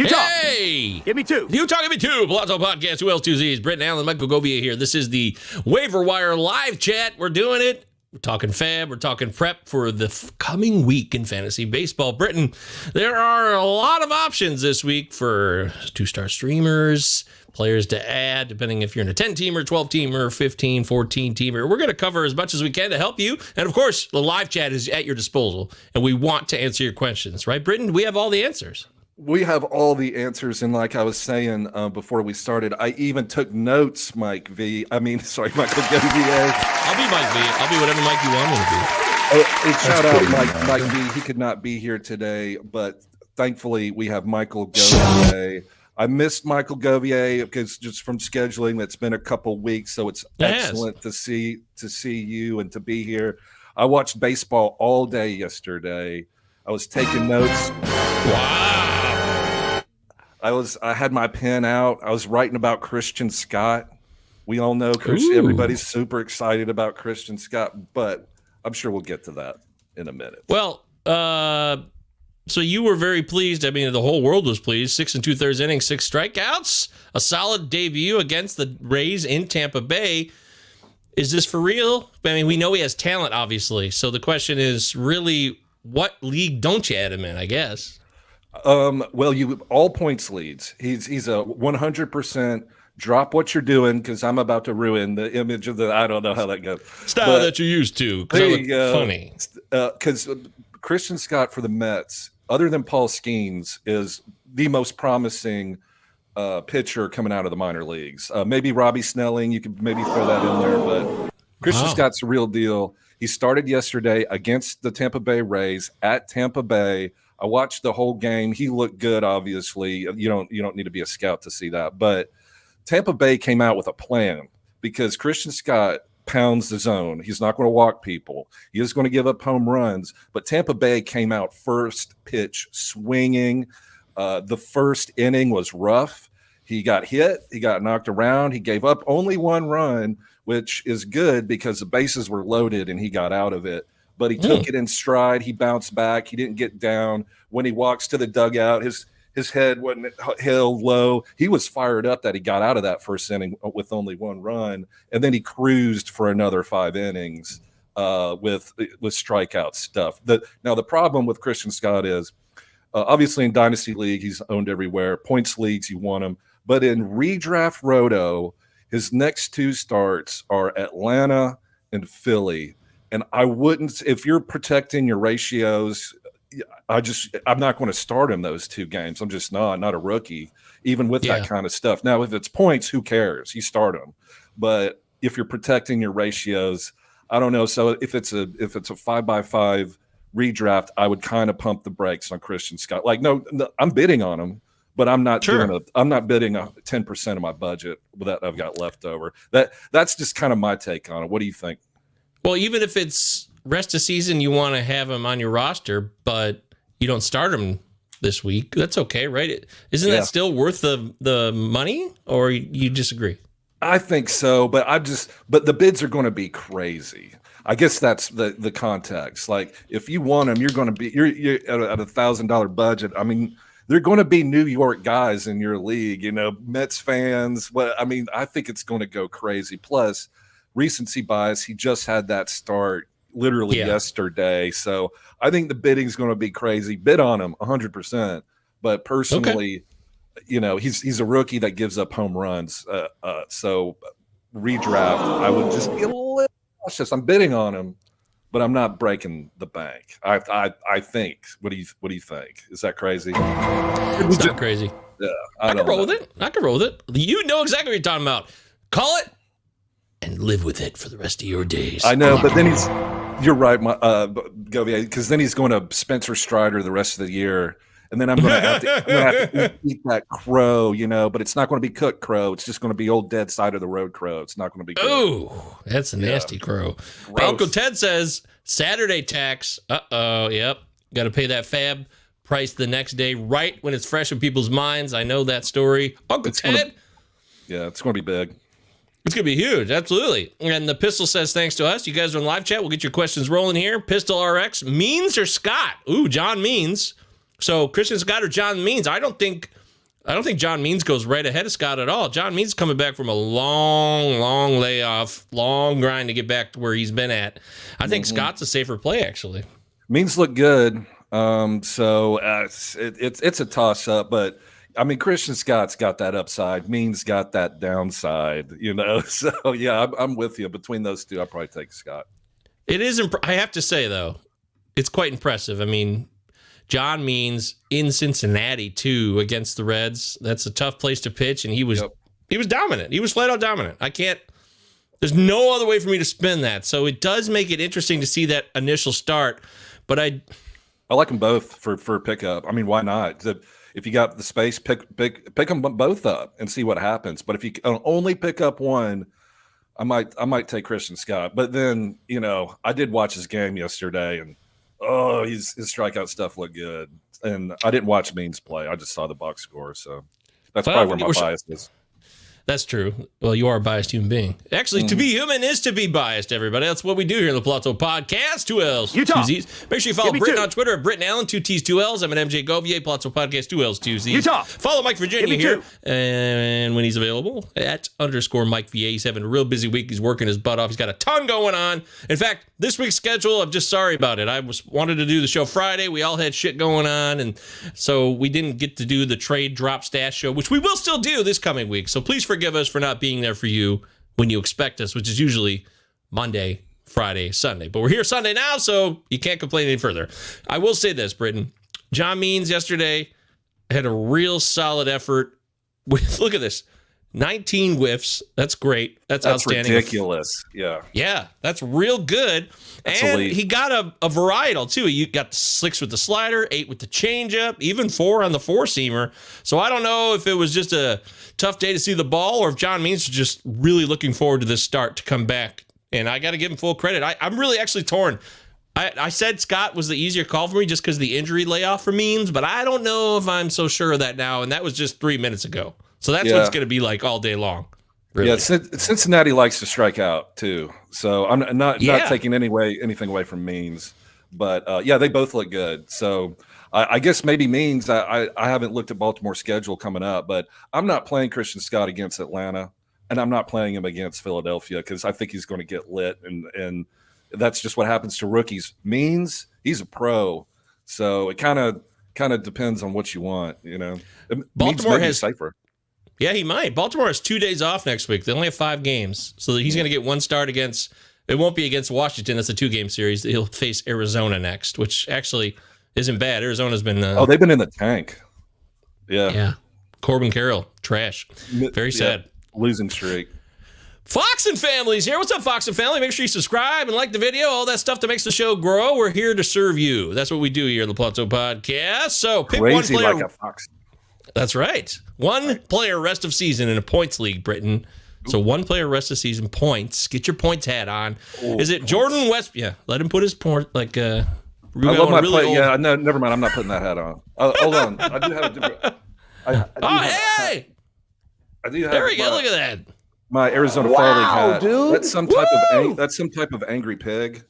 Utah. Hey! Give me two. Utah, give me two. Palazzo Podcast, who else two Z's? Britton Allan, Mike Govier here. This is the Waiver Wire live chat. We're doing it. We're talking fab. We're talking prep for the coming week in fantasy baseball. Britton, there are a lot of options this week for two-star streamers, players to add, depending if you're in a 10-teamer, 12-teamer, 15, 14-teamer. We're going to cover as much as we can to help you. And, of course, the live chat is at your disposal, and we want to answer your questions. Right, Britton? We have all the answers. We have all the answers, and like I was saying before we started, I even took notes, Mike Govier. Michael Govier. I'll be Mike V. I'll be whatever Mike you want me to be. Shout out Mike V. He could not be here today, but thankfully we have Michael Govier. I missed Michael Govier because just from scheduling, it's been a couple weeks, so it's excellent to see you and to be here. I watched baseball all day yesterday. I was taking notes. Wow. I had my pen out. I was writing about Christian Scott. We all know everybody's super excited about Christian Scott, but I'm sure we'll get to that in a minute. Well, so you were very pleased. I mean, the whole world was pleased. 6 2/3 innings, 6 strikeouts, a solid debut against the Rays in Tampa Bay. Is this for real? I mean, we know he has talent, obviously. So the question is really, what league don't you add him in, I guess? Well, you all points leads. He's a 100% drop what you're doing because I'm about to ruin the image of I don't know how that goes. Style that you're used to. There you go. Funny. Because Christian Scott for the Mets, other than Paul Skeens, is the most promising pitcher coming out of the minor leagues. Maybe Robbie Snelling, you could maybe throw that in there, but Christian Scott's the real deal. He started yesterday against the Tampa Bay Rays at Tampa Bay. I watched the whole game. He looked good, obviously. You don't need to be a scout to see that. But Tampa Bay came out with a plan because Christian Scott pounds the zone. He's not going to walk people. He is going to give up home runs. But Tampa Bay came out first pitch swinging. The first inning was rough. He got hit. He got knocked around. He gave up only one run, which is good because the bases were loaded and he got out of it. But he took it in stride. He bounced back. He didn't get down. When he walks to the dugout, his head wasn't held low. He was fired up that he got out of that first inning with only one run, and then he cruised for another 5 innings with strikeout stuff. Now the problem with Christian Scott is obviously in Dynasty League he's owned everywhere. Points leagues you want him, but in redraft Roto, his next 2 starts are Atlanta and Philly. And I wouldn't, if you're protecting your ratios, I'm not going to start him those 2 games. I'm just not a rookie, even with that kind of stuff. Now, if it's points, who cares? You start him. But if you're protecting your ratios, I don't know. So if it's a 5x5 redraft, I would kind of pump the brakes on Christian Scott. Like, no, I'm bidding on him, but I'm not I'm not bidding 10% of my budget that I've got left over. That's just kind of my take on it. What do you think? Well, even if it's rest of season, you want to have him on your roster, but you don't start him this week. That's okay, right? Isn't that still worth the money, or you disagree? I think so, but the bids are going to be crazy. I guess that's the context. Like if you want him, you're at a $1,000 budget. I mean, they're going to be New York guys in your league, Mets fans. I think it's going to go crazy. Plus, recency bias, he just had that start literally yesterday. So I think the bidding is going to be crazy. Bid on him 100%. But personally, he's a rookie that gives up home runs. So redraft, I would just be a little cautious. I'm bidding on him, but I'm not breaking the bank. I think. What do you think? Is that crazy? It's not crazy. Yeah, I can roll with it. I can roll with it. You know exactly what you're talking about. Call it and live with it for the rest of your days. I know, but then you're right, Govier, because then he's going to Spencer Strider the rest of the year, and then I'm going to have to eat that crow, but it's not going to be cooked crow. It's just going to be old dead side of the road crow. It's not going to be good. Oh, that's a nasty crow. Uncle Ted says Saturday tax. Yep. Got to pay that fab price the next day, right when it's fresh in people's minds. I know that story. Uncle Ted. It's going to be big. It's going to be huge. Absolutely. And the Pistol says, thanks to us. You guys are in live chat. We'll get your questions rolling here. Pistol RX, Means or Scott? Ooh, John Means. So Christian Scott or John Means? I don't think I don't think John Means goes right ahead of Scott at all. John Means is coming back from a long layoff, long grind to get back to where he's been at. I think Scott's a safer play, actually. Means look good. So it's a toss up, but I mean, Christian Scott's got that upside. Means got that downside, So yeah, I'm with you. Between those two, I'll probably take Scott. It is. I have to say though, it's quite impressive. I mean, John Means in Cincinnati too against the Reds. That's a tough place to pitch, and he was dominant. He was flat out dominant. There's no other way for me to spin that. So it does make it interesting to see that initial start. But I like them both for pickup. I mean, why not? If you got the space, pick them both up and see what happens. But if you only pick up one, I might take Christian Scott. But then I did watch his game yesterday, and his strikeout stuff looked good. And I didn't watch Means play. I just saw the box score. So that's probably where my bias is. That's true. Well, you are a biased human being. Actually, to be human is to be biased, everybody. That's what we do here in the Palazzo Podcast. 2 L's, 2 Z's. Make sure you follow Britton on Twitter at Britton Allan, 2 T's, 2 L's. I'm at MJ Govier, Palazzo Podcast, 2 L's, 2 Z's. Follow Mike Virginia here. And when he's available, at _Mike VA. He's having a real busy week. He's working his butt off. He's got a ton going on. In fact, this week's schedule, I'm just sorry about it. I wanted to do the show Friday. We all had shit going on. And so we didn't get to do the trade drop stash show, which we will still do this coming week. So please forgive us for not being there for you when you expect us, which is usually Monday, Friday, Sunday. But we're here Sunday now, so you can't complain any further. I will say this, Britton. John Means yesterday had a real solid effort. Look at this. 19 whiffs. That's great. That's outstanding. Ridiculous. Yeah, that's real good. That's and elite. He got a varietal, too. You got 6 with the slider, 8 with the changeup, even 4 on the four-seamer. So I don't know if it was just a tough day to see the ball or if John Means was just really looking forward to this start to come back. And I got to give him full credit. I'm really actually torn. I said Scott was the easier call for me just because of the injury layoff for Means, but I don't know if I'm so sure of that now. And that was just 3 minutes ago. So that's what it's going to be like all day long. Really. Yeah, Cincinnati likes to strike out too. So I'm not taking anything away from Means, but they both look good. So I guess maybe Means. I haven't looked at Baltimore's schedule coming up, but I'm not playing Christian Scott against Atlanta, and I'm not playing him against Philadelphia because I think he's going to get lit, and that's just what happens to rookies. Means he's a pro, so it kind of depends on what you want. Baltimore has safer. Yeah, he might. Baltimore has 2 days off next week. They only have 5 games. So he's going to get one start against – it won't be against Washington. It's a 2-game series. He'll face Arizona next, which actually isn't bad. Arizona's been they've been in the tank. Yeah. Yeah. Corbin Carroll, trash. Very sad. Losing streak. Fox and Family's here. What's up, Fox and Family? Make sure you subscribe and like the video. All that stuff that makes the show grow. We're here to serve you. That's what we do here on the Palazzo Podcast. So pick Crazy one player. Like a fox. That's right. One player rest of season in a points league, Britton. So one player rest of season points. Get your points hat on. Is it Jordan West? Yeah, let him put his point like. I love my play. Yeah, no, never mind. I'm not putting that hat on. Hold on. I do have a different. Hey! I do have. There we go. Look at that. My Arizona Fall League hat. Dude. That's some type of angry pig.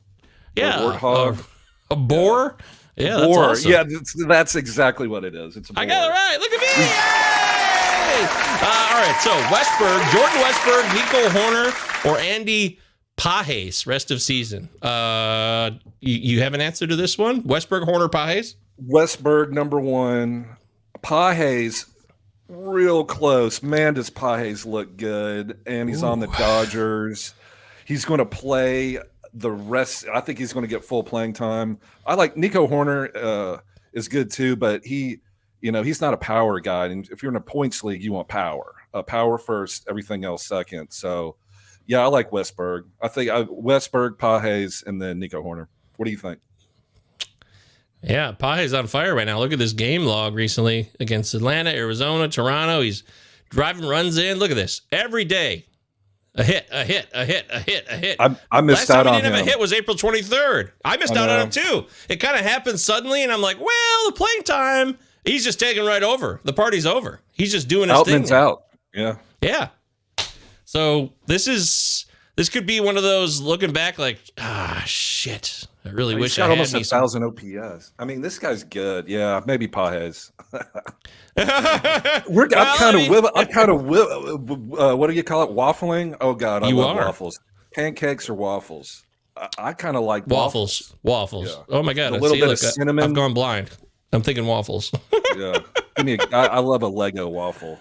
Yeah. Warthog. A boar. Yeah, that's boar. awesome. Yeah, that's exactly what it is. It's a boar. I got it right. Look at me. Yay! All right, so Westberg, Jordan Westberg, Nico Horner, or Andy Pages, rest of season. You have an answer to this one? Westberg, Horner, Pages? Westberg, number 1. Pages, real close. Man, does Pages look good. And he's on the Dodgers. He's going to play the rest. I think he's going to get full playing time. I like Nico Horner is good too, but he's not a power guy. And if you're in a points league, you want power. Power first, everything else second. So, yeah, I like Westberg. I think Westberg, Pages, and then Nico Horner. What do you think? Yeah, Pages on fire right now. Look at this game log recently against Atlanta, Arizona, Toronto. He's driving runs in. Look at this. Every day. A hit. I missed out on him. Last time he didn't have a hit was April 23rd. I missed out on him too. It kind of happened suddenly, and I'm like, well, the playing time, he's just taking right over. The party's over. He's just doing his thing. Outman's out. Yeah. Yeah. So this is This could be one of those looking back like, shit. I really wish I got had almost me 1,000 OPS. I mean, this guy's good. Yeah, maybe Pages. I'm kind of what do you call it? Waffling? Oh God, I love waffles. Pancakes or waffles? I kind of like waffles. Waffles. Yeah. Oh my God, a little bit of cinnamon. I've gone blind. I'm thinking waffles. Yeah, I love a Lego waffle.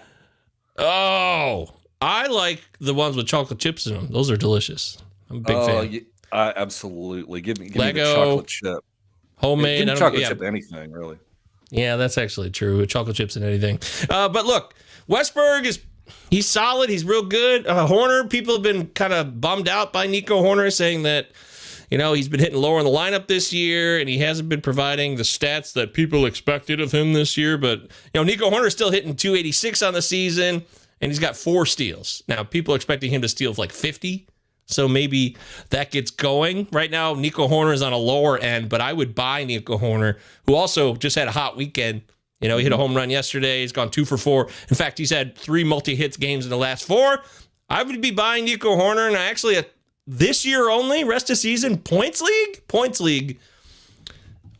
Oh, I like the ones with chocolate chips in them. Those are delicious. I'm a big fan. Yeah, absolutely. Give me Lego, the chocolate chip. Homemade. Give me chocolate chip anything, really. Yeah, that's actually true. Chocolate chips and anything. But look, Westberg he's solid. He's real good. Horner, people have been kind of bummed out by Nico Horner, saying that, he's been hitting lower in the lineup this year, and he hasn't been providing the stats that people expected of him this year. But, Nico Horner's still hitting 286 on the season, and he's got 4 steals. Now, people are expecting him to steal like 50, so maybe that gets going. Right now, Nico Horner is on a lower end, but I would buy Nico Horner, who also just had a hot weekend. He hit a home run yesterday. He's gone 2 for 4. In fact, he's had 3 multi-hits games in the last 4. I would be buying Nico Horner, and actually, this year only, rest of season, points league,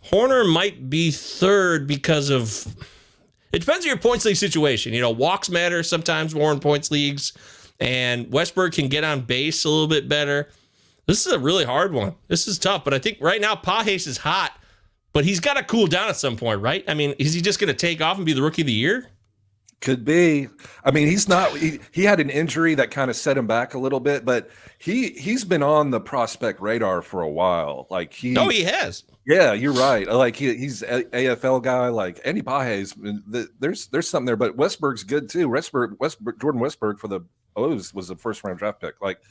Horner might be third because of, it depends on your points league situation. Walks matter sometimes more in points leagues, and Westberg can get on base a little bit better. This is a really hard one. This is tough, but I think right now Pages is hot, but he's got to cool down at some point, right? I mean, is he just going to take off and be the rookie of the year? Could be. I mean, he's not. He had an injury that kind of set him back a little bit, but he's been on the prospect radar for a while. Like he has. Yeah, you're right. Like he's an AFL guy. Like Andy Pages, there's something there. But Westberg's good too. Jordan Westberg for the O's was a first round draft pick. Like,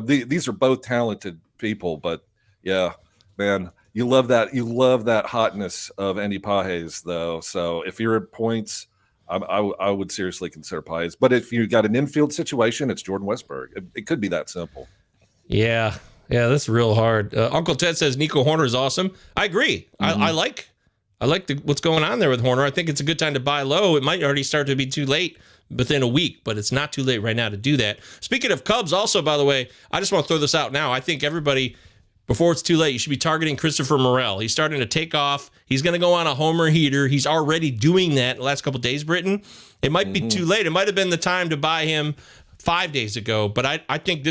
these are both talented people. But yeah, man, you love that. You love that hotness of Andy Pages, though. So if you're at points, I would seriously consider Pages. But if you got an infield situation, it's Jordan Westberg. It could be that simple. Yeah, that's real hard. Uncle Ted says Nico Horner is awesome. I agree. Mm-hmm. I like what's going on there with Horner. I think it's a good time to buy low. It might already start to be too late within a week, but it's not too late right now to do that. Speaking of Cubs, also, by the way, I just want to throw this out now. I think everybody, before it's too late, you should be targeting Christopher Morel. He's starting to take off. He's going to go on a homer heater. He's already doing that the last couple of days, Britton. It might be too late. It might have been the time to buy him 5 days ago, but I think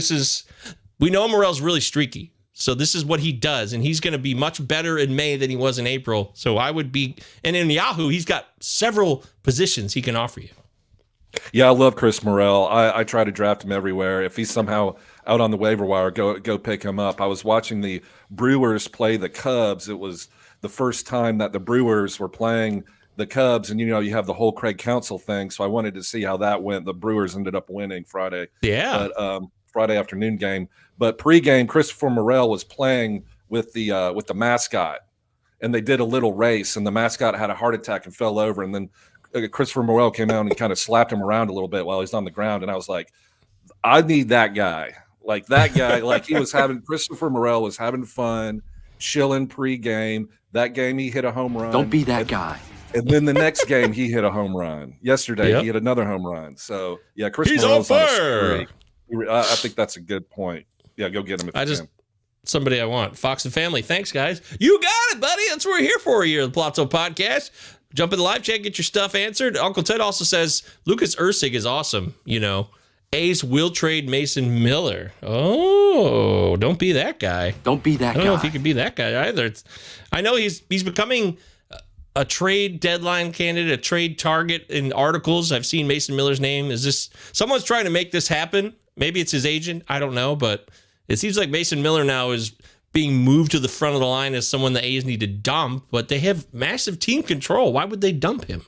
we know Morel's really streaky. So this is what he does, and he's going to be much better in May than he was in April. So I would be, and in Yahoo, he's got several positions he can offer you. Yeah, I love Chris Morel. I try to draft him everywhere. If he's somehow out on the waiver wire, go pick him up. I was watching the Brewers play the Cubs. It was the first time that the Brewers were playing the Cubs, and you have the whole Craig Counsell thing. So I wanted to see how that went. The Brewers ended up winning Friday. Yeah. But Friday afternoon game. But pregame, Christopher Morel was playing with the mascot, and they did a little race, and the mascot had a heart attack and fell over, and then Christopher Morel came out and kind of slapped him around a little bit while he's on the ground, and I was like, I need that guy. Like that guy, like Christopher Morel was having fun, chilling pregame. That game he hit a home run. Don't be that guy. And then the next game he hit a home run. Yesterday he hit another home run. So yeah, Chris he's Morel's on fire. I think that's a good point. Yeah, go get him if you can. Somebody I want. Fox and Family. Thanks, guys. You got it, buddy. That's what we're here for here at the Palazzo Podcast. Jump in the live chat, get your stuff answered. Uncle Ted also says Lucas Ursig is awesome. A's will trade Mason Miller. Oh, don't be that guy. Don't be that guy. I don't know if he could be that guy either. I know he's becoming a trade deadline candidate, a trade target in articles. I've seen Mason Miller's name. Is this someone's trying to make this happen? Maybe it's his agent. I don't know, but it seems like Mason Miller now is being moved to the front of the line as someone the A's need to dump, but they have massive team control. Why would they dump him?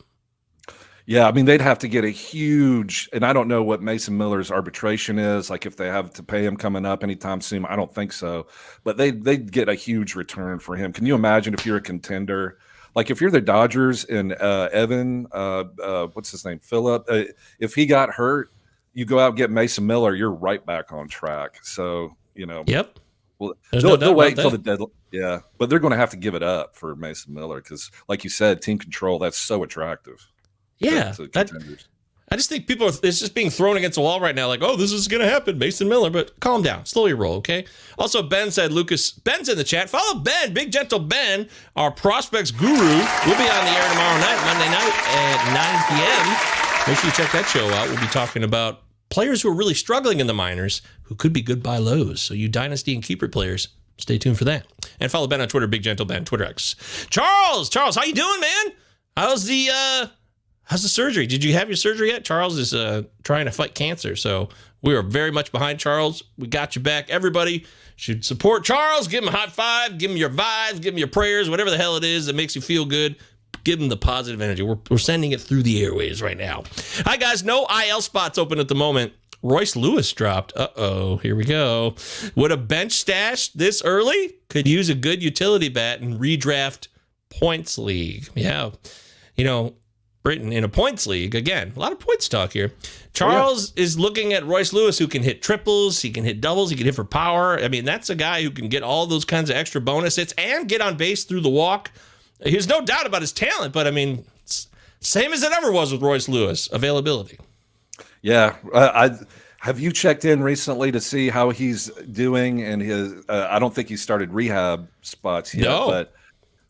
Yeah, I mean, they'd have to get a huge, and I don't know what Mason Miller's arbitration is, like if they have to pay him coming up anytime soon. I don't think so, but they'd get a huge return for him. Can you imagine if you're a contender? Like if you're the Dodgers and Evan, what's his name, Phillip, if he got hurt, you go out and get Mason Miller, you're right back on track. So, Yep. Well, they'll wait until the deadline. Yeah, but they're going to have to give it up for Mason Miller because, like you said, team control, that's so attractive. Yeah. To contenders. I just think it's just being thrown against the wall right now. Like, oh, this is going to happen. Mason Miller, but calm down. Slow your roll, okay? Also, Ben said Ben's in the chat. Follow Ben, Big Gentle Ben, our prospects guru. We'll be on the air tomorrow night, Monday night at 9 p.m. Make sure you check that show out. We'll be talking about players who are really struggling in the minors who could be good buy lows. So you dynasty and keeper players, stay tuned for that. And follow Ben on Twitter, Big Gentle Ben, Twitter X. Charles, how you doing, man? How's the surgery? Did you have your surgery yet? Charles is trying to fight cancer, so we are very much behind Charles. We got you back. Everybody should support Charles. Give him a high five. Give him your vibes. Give him your prayers. Whatever the hell it is that makes you feel good. Give him the positive energy. We're sending it through the airways right now. Hi, guys. No IL spots open at the moment. Royce Lewis dropped. Uh-oh. Here we go. Would a bench stash this early? Could use a good utility bat in redraft points league. Yeah. You know, Britton in a points league, again, a lot of points talk here. Charles is looking at Royce Lewis, who can hit triples, he can hit doubles, he can hit for power. I mean, that's a guy who can get all those kinds of extra bonus hits and get on base through the walk. There's no doubt about his talent, but I mean, same as it ever was with Royce Lewis, availability. Yeah, have you checked in recently to see how he's doing? And his, I don't think he started rehab spots yet,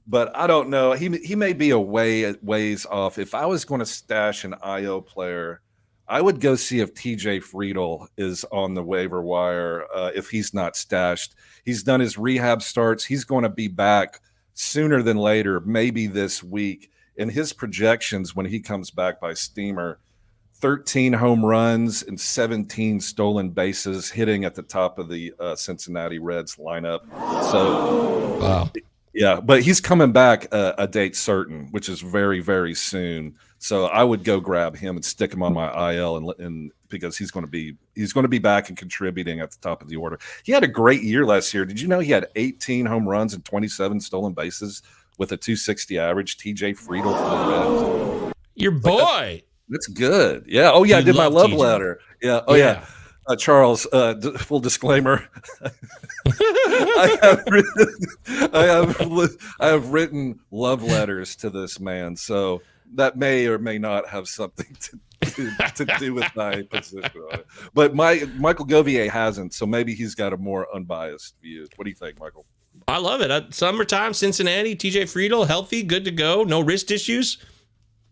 but I don't know. He may be a ways off. If I was going to stash an IO player, I would go see if TJ Friedel is on the waiver wire. If he's not stashed, he's done his rehab starts. He's going to be back sooner than later, maybe this week. In his projections, when he comes back by Steamer, 13 home runs and 17 stolen bases, hitting at the top of the Cincinnati Reds lineup. So, wow. Yeah, but he's coming back a date certain, which is very, very soon. So I would go grab him and stick him on my IL, and because he's going to be back and contributing at the top of the order. He had a great year last year. Did you know he had 18 home runs and 27 stolen bases with a 260 average? TJ Friedel for the Reds. Your boy. That's good. Yeah. Oh yeah, I did my love letter. Yeah. Oh yeah. Charles, full disclaimer. I have written love letters to this man, so that may or may not have something to do with my position on it. But Michael Govier hasn't, so maybe he's got a more unbiased view. What do you think, Michael? I love it. Summertime, Cincinnati, TJ Friedel, healthy, good to go, no wrist issues.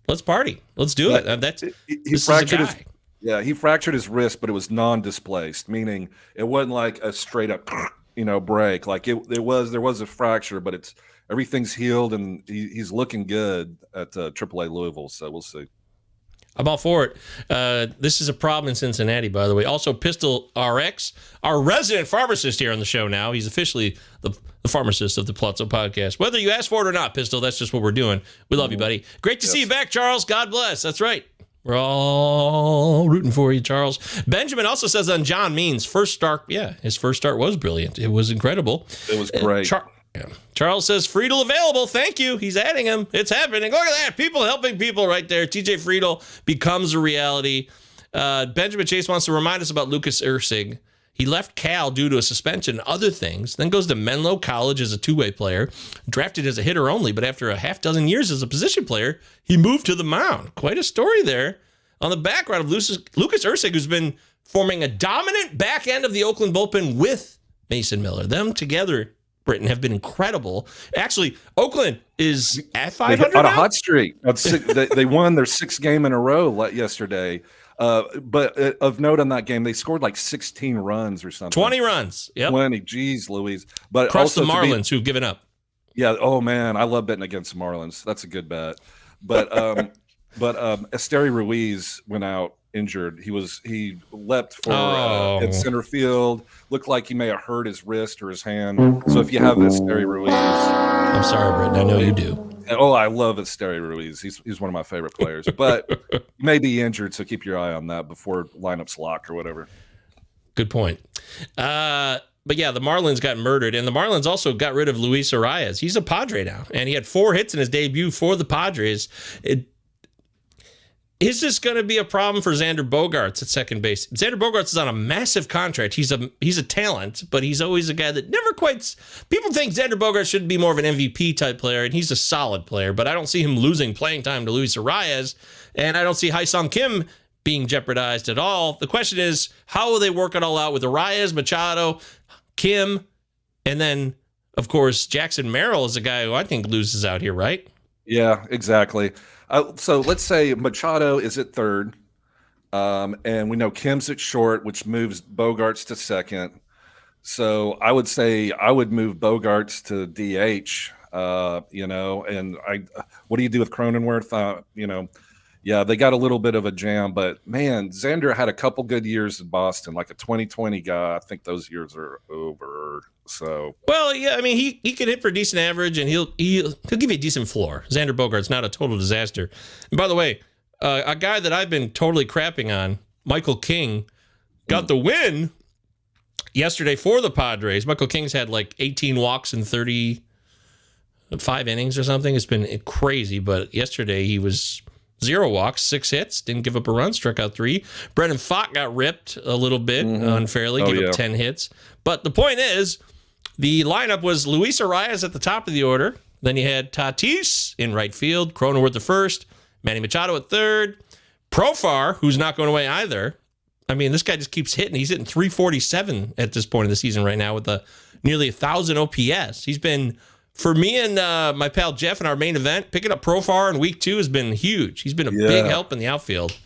Let's party. Let's do it. He fractured his. Yeah, he fractured his wrist, but it was non-displaced, meaning it wasn't like a straight up, break. Like there was a fracture, but everything's healed, and he's looking good at AAA Louisville. So we'll see. I'm all for it. This is a problem in Cincinnati, by the way. Also, Pistol RX, our resident pharmacist here on the show now. He's officially the pharmacist of the Palazzo Podcast. Whether you ask for it or not, Pistol, that's just what we're doing. We love you, buddy. Great to see you back, Charles. God bless. That's right. We're all rooting for you, Charles. Benjamin also says on John Means' first start, his first start was brilliant. It was incredible. It was great. Charles says, Friedel available. Thank you. He's adding him. It's happening. Look at that. People helping people right there. TJ Friedel becomes a reality. Benjamin Chase wants to remind us about Lucas Erceg. He left Cal due to a suspension and other things, then goes to Menlo College as a two-way player, drafted as a hitter only, but after a half dozen years as a position player, he moved to the mound. Quite a story there on the background of Lucas Erceg, who's been forming a dominant back end of the Oakland bullpen with Mason Miller. Them together, Britton, have been incredible. Actually, Oakland is at 500 on a hot streak. They won their sixth game in a row yesterday. But of note on that game, they scored like 16 runs or something. 20 runs. Yep. 20. Jeez Louise. But crushed the Marlins, who've given up. Yeah. Oh, man. I love betting against the Marlins. That's a good bet. But Esteri Ruiz went out injured. He leapt for at center field. Looked like he may have hurt his wrist or his hand. So if you have Esteri Ruiz. I'm sorry, Britton. I know you do. Oh, I love Esteri Ruiz. He's one of my favorite players, but he may be injured, so keep your eye on that before lineups lock or whatever. Good point. But yeah, the Marlins got murdered, and the Marlins also got rid of Luis Arias. He's a Padre now, and he had 4 hits in his debut for the Padres. Is this going to be a problem for Xander Bogaerts at second base? Xander Bogaerts is on a massive contract. He's a talent, but he's always a guy that never quite. People think Xander Bogaerts should be more of an MVP type player, and he's a solid player. But I don't see him losing playing time to Luis Arias, and I don't see Hai-Sung Kim being jeopardized at all. The question is, how will they work it all out with Arias, Machado, Kim, and then, of course, Jackson Merrill is a guy who I think loses out here, right? Yeah, exactly. So let's say Machado is at third, and we know Kim's at short, which moves Bogarts to second. So I would say I would move Bogarts to DH, and what do you do with Cronenworth? Yeah, they got a little bit of a jam, but man, Xander had a couple good years in Boston, like a 2020 guy. I think those years are over. So, well, yeah, I mean, he could hit for a decent average, and he'll give you a decent floor. Xander Bogaerts, not a total disaster. And by the way, a guy that I've been totally crapping on, Michael King, got the win yesterday for the Padres. Michael King's had like 18 walks in 35 innings or something. It's been crazy, but yesterday he was 0 walks, 6 hits, didn't give up a run, struck out 3. Brendan Pfaadt got ripped a little bit unfairly, gave up 10 hits. But the point is, the lineup was Luis Arias at the top of the order. Then you had Tatis in right field, Cronenworth at first, Manny Machado at third, Profar, who's not going away either. I mean, this guy just keeps hitting. He's hitting 347 at this point in the season right now with nearly 1,000 OPS. He's been, for me and my pal Jeff in our main event, picking up Profar in week 2 has been huge. He's been a big help in the outfield.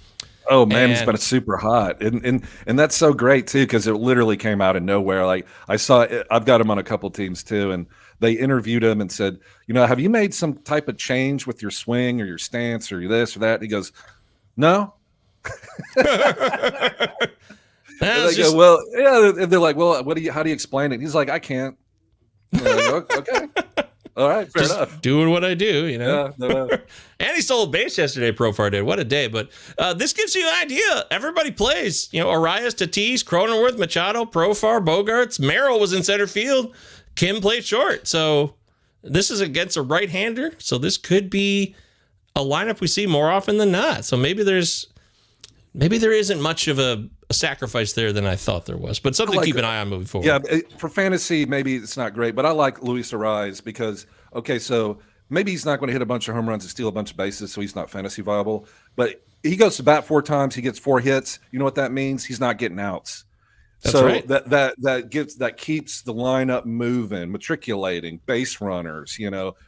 Oh man, it's been super hot, and that's so great too because it literally came out of nowhere. Like I've got him on a couple teams too, and they interviewed him and said, have you made some type of change with your swing or your stance or this or that? And he goes, no. They go, well, yeah. They're like, well, how do you explain it? He's like, I can't. Like, okay. All right, fair enough. Doing what I do, Yeah, no. And he stole a base yesterday, Profar did. What a day. But this gives you an idea. Everybody plays. Arias, Tatis, Cronenworth, Machado, Profar, Bogarts. Merrill was in center field. Kim played short. So this is against a right-hander. So this could be a lineup we see more often than not. So maybe there isn't much of a sacrifice there than I thought there was, but something to keep an eye on moving forward. Yeah, for fantasy, maybe it's not great, but I like Luis Arias because, so maybe he's not going to hit a bunch of home runs and steal a bunch of bases, so he's not fantasy viable, but he goes to bat 4 times, he gets 4 hits. You know what that means? He's not getting outs. That's right. that keeps the lineup moving, matriculating, base runners,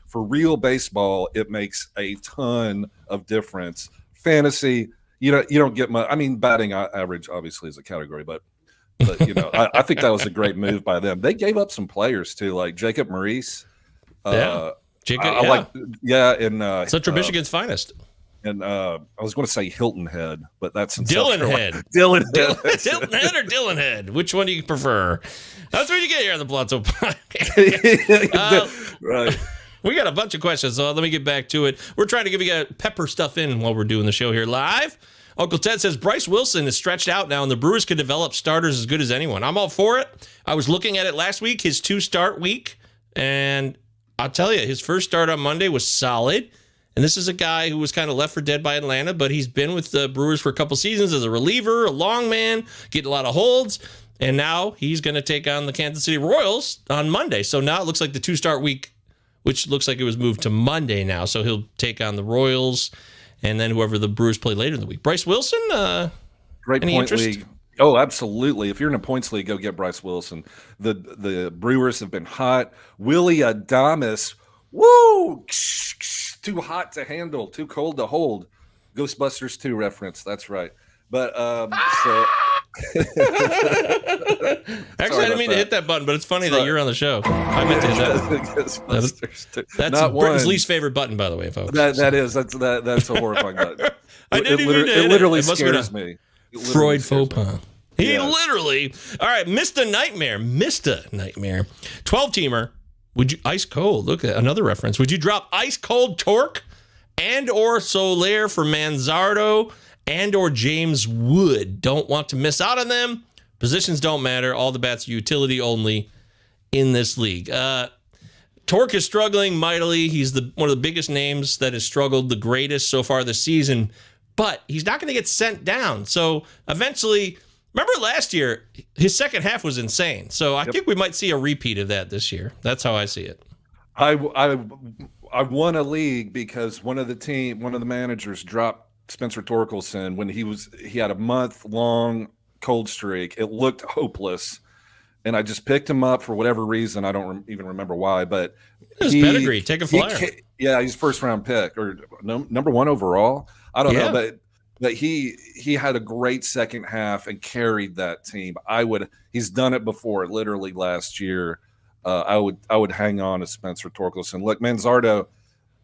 for real baseball, it makes a ton of difference. Fantasy, you don't get much. I mean, batting average obviously is a category, but I think that was a great move by them. They gave up some players too, like Jacob Maurice. Central Michigan's finest. And I was going to say Hilton Head, but that's Dylan Head. Dylan Head or Dylan Head? Which one do you prefer? That's what you get here on the Blotto Podcast. Right. We got a bunch of questions, so let me get back to it. We're trying to give you pepper stuff in while we're doing the show here live. Uncle Ted says Bryce Wilson is stretched out now, and the Brewers could develop starters as good as anyone. I'm all for it. I was looking at it last week, his 2-start week, and I'll tell you, his first start on Monday was solid. And this is a guy who was kind of left for dead by Atlanta, but he's been with the Brewers for a couple seasons as a reliever, a long man, getting a lot of holds. And now he's going to take on the Kansas City Royals on Monday. So now it looks like the 2-start week, which looks like it was moved to Monday now. So he'll take on the Royals and then whoever the Brewers play later in the week. Bryce Wilson, great any point interest? League. Oh, absolutely. If you're in a points league, go get Bryce Wilson. The Brewers have been hot. Willie Adames, woo, too hot to handle, too cold to hold. Ghostbusters 2 reference. That's right. But so actually, I didn't mean to hit that button, but it's funny that you're on the show. I meant to hit that. That's Britain's least favorite button, by the way, folks. That's a horrifying button. I didn't even mean to hit it. Literally it scares me. Freud faux pas. He literally. All right, missed a nightmare. 12-teamer. Would you ice cold? Look at another reference. Would you drop ice cold Torque and or Soler for Manzardo and or James Wood? Don't want to miss out on them. Positions don't matter. All the bats are utility only in this league. Torque is struggling mightily. He's one of the biggest names that has struggled the greatest so far this season, but he's not going to get sent down. So eventually, remember last year, his second half was insane. So I think we might see a repeat of that this year. That's how I see it. I won a league because one of the managers dropped Spencer Torkelson when he had a month-long cold streak. It looked hopeless, and I just picked him up for whatever reason. I don't even remember why, but his pedigree, take a flyer. He's first-round pick or number 1 overall. I don't know, but he had a great second half and carried that team. He's done it before, literally last year. I would hang on to Spencer Torkelson. Look, Manzardo,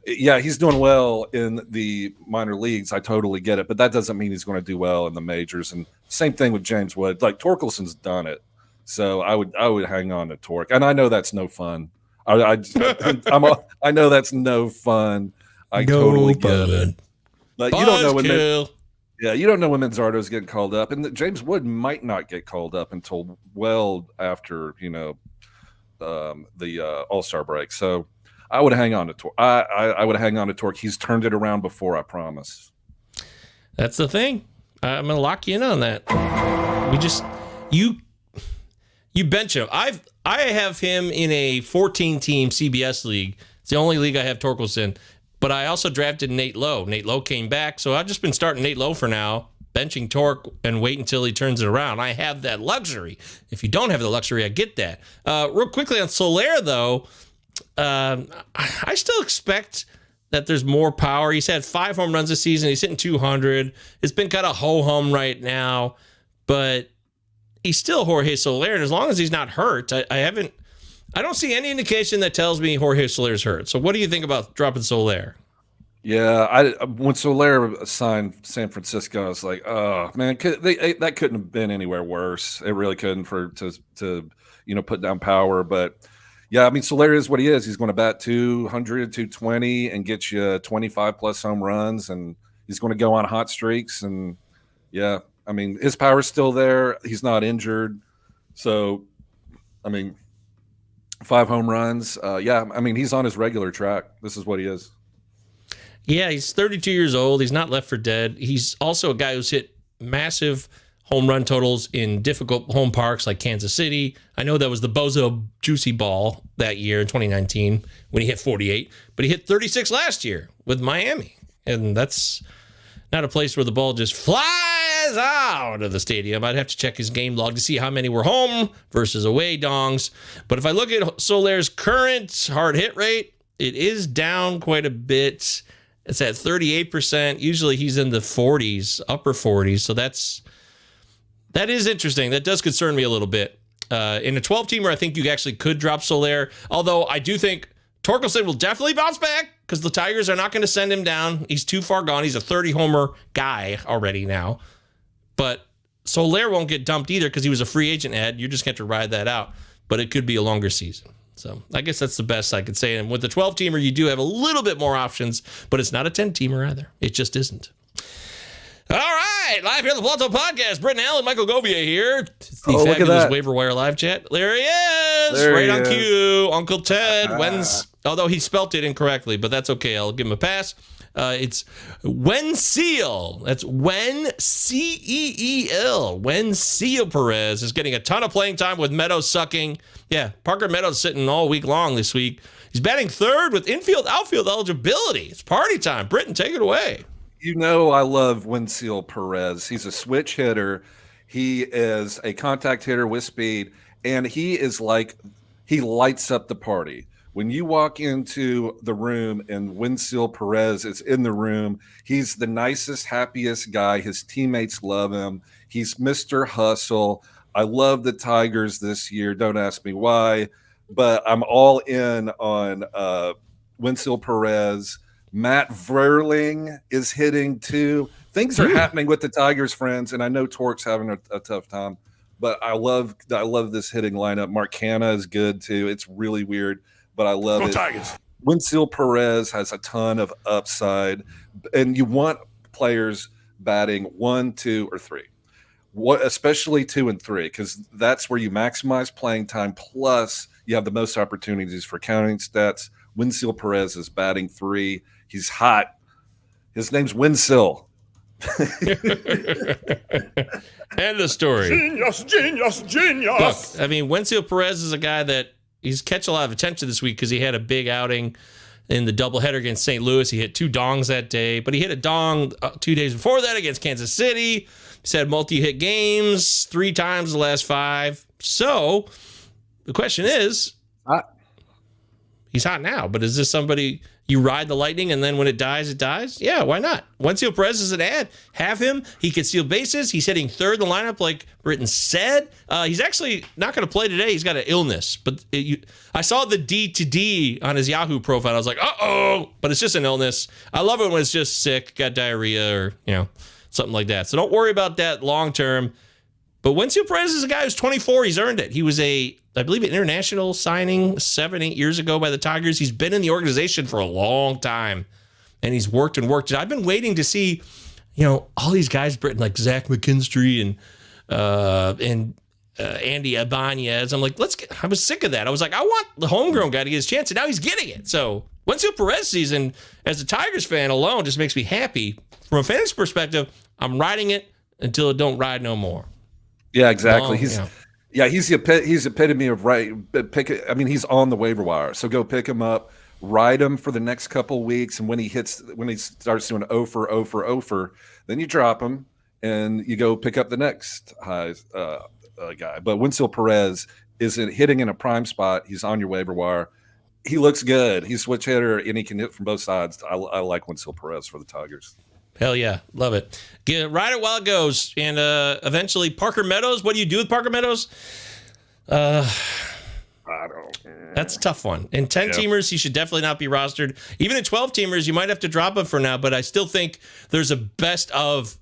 yeah, he's doing well in the minor leagues. I totally get it, but that doesn't mean he's going to do well in the majors. And same thing with James Wood. Like Torkelson's done it, so I would hang on to Tork. And I know that's no fun. I know that's no fun. I totally get it. But you don't know when you don't know when Manzardo's getting called up, and James Wood might not get called up until well after the All-Star break. So I would hang on to Tork. I would hang on to Tork. He's turned it around before, I promise. That's the thing. I'm going to lock you in on that. You bench him. I have him in a 14-team CBS league. It's the only league I have Torkelson. But I also drafted Nate Lowe. Nate Lowe came back, so I've just been starting Nate Lowe for now, benching Tork and wait until he turns it around. I have that luxury. If you don't have the luxury, I get that. Real quickly on Soler, though, I still expect that there's more power. He's had 5 home runs this season. He's hitting 200. It's been kind of ho-hum right now, but he's still Jorge Soler, and as long as he's not hurt, I don't see any indication that tells me Jorge Soler's hurt. So what do you think about dropping Soler? Yeah, when Soler signed San Francisco, I was like, oh man, that couldn't have been anywhere worse. It really couldn't to put down power. But yeah, I mean, Soler is what he is. He's going to bat 200, 220 and get you 25 plus home runs, and he's going to go on hot streaks. And yeah, I mean, his power's still there. He's not injured, so I mean. 5 home runs. Yeah, I mean, he's on his regular track. This is what he is. Yeah, he's 32 years old. He's not left for dead. He's also a guy who's hit massive home run totals in difficult home parks like Kansas City. I know that was the Bozo Juicy Ball that year in 2019 when he hit 48, but he hit 36 last year with Miami. And that's not a place where the ball just flies out of the stadium. I'd have to check his game log to see how many were home versus away dongs. But if I look at Soler's current hard hit rate, it is down quite a bit. It's at 38%. Usually he's in the 40s, upper 40s. So that is interesting. That does concern me a little bit. In a 12-teamer, I think you actually could drop Soler. Although I do think Torkelson will definitely bounce back because the Tigers are not going to send him down. He's too far gone. He's a 30-homer guy already now. But Soler won't get dumped either because he was a free agent ad. You're just going to have to ride that out. But it could be a longer season. So I guess that's the best I could say. And with the 12-teamer, you do have a little bit more options, but it's not a 10-teamer either. It just isn't. All right, live here on the Plato Podcast. Britton Allan, Michael Govier here. It's the Faab-Ulous Waiver Wire live chat. There he is, right on cue. Uncle Ted. Although he spelt it incorrectly, but that's okay. I'll give him a pass. It's Wenceel. That's Ceel. Wenceel Perez is getting a ton of playing time with Meadows sucking. Yeah, Parker Meadows sitting all week long this week. He's batting third with infield, outfield eligibility. It's party time. Britton, take it away. You know I love Wenceel Perez. He's a switch hitter. He is a contact hitter with speed, and he lights up the party. When you walk into the room and Wenceel Perez is in the room, he's the nicest, happiest guy. His teammates love him. He's Mr. Hustle. I love the Tigers this year. Don't ask me why, but I'm all in on Wenceel Perez. Matt Verling is hitting too. Things are happening with the Tigers, friends, and I know Tork's having a tough time, but I love this hitting lineup. Mark Canha is good too. It's really weird, but I love it. Tigers. Wenceel Perez has a ton of upside, and you want players batting 1, 2, or 3. Especially 2 and 3, because that's where you maximize playing time. Plus, you have the most opportunities for counting stats. Wenceel Perez is batting 3. He's hot. His name's Wenceel. End of story. Genius. Look, I mean, Wenceel Perez is a guy that he's catch a lot of attention this week because he had a big outing in the doubleheader against St. Louis. He hit 2 dongs that day, but he hit a dong 2 days before that against Kansas City. He said multi-hit games 3 times the last 5. So the question is, he's hot now, but is this somebody you ride the lightning and then when it dies, it dies? Yeah, why not? Wenzel Perez is an ad. Have him. He can steal bases. He's hitting third in the lineup, like Britton said. He's actually not going to play today. He's got an illness. But I saw the D on his Yahoo profile. I was like, uh-oh. But it's just an illness. I love it when it's just sick, got diarrhea or, something like that. So don't worry about that long term. But Wenzel Perez is a guy who's 24. He's earned it. He was I believe, an international signing 7-8 years ago by the Tigers. He's been in the organization for a long time, and he's worked and worked. I've been waiting to see, all these guys, Britton, like Zach McKinstry and Andy Ibanez. I'm like, I was sick of that. I was like, I want the homegrown guy to get his chance, and now he's getting it. So Wenzel Perez season, as a Tigers fan alone, just makes me happy. From a fantasy perspective, I'm riding it until it don't ride no more. Yeah, exactly. He's the epitome of right. He's on the waiver wire, so go pick him up, ride him for the next couple weeks, and when he starts doing 0 for, then you drop him and you go pick up the next high guy. But Wenzel Perez isn't hitting in a prime spot. He's on your waiver wire. He looks good. He's a switch hitter, and he can hit from both sides. I like Wenzel Perez for the Tigers. Hell yeah. Love it. Ride it while it goes. And eventually, Parker Meadows. What do you do with Parker Meadows? I don't. That's a tough one. In 10-teamers, he should definitely not be rostered. Even in 12-teamers, you might have to drop him for now, but I still think there's a best of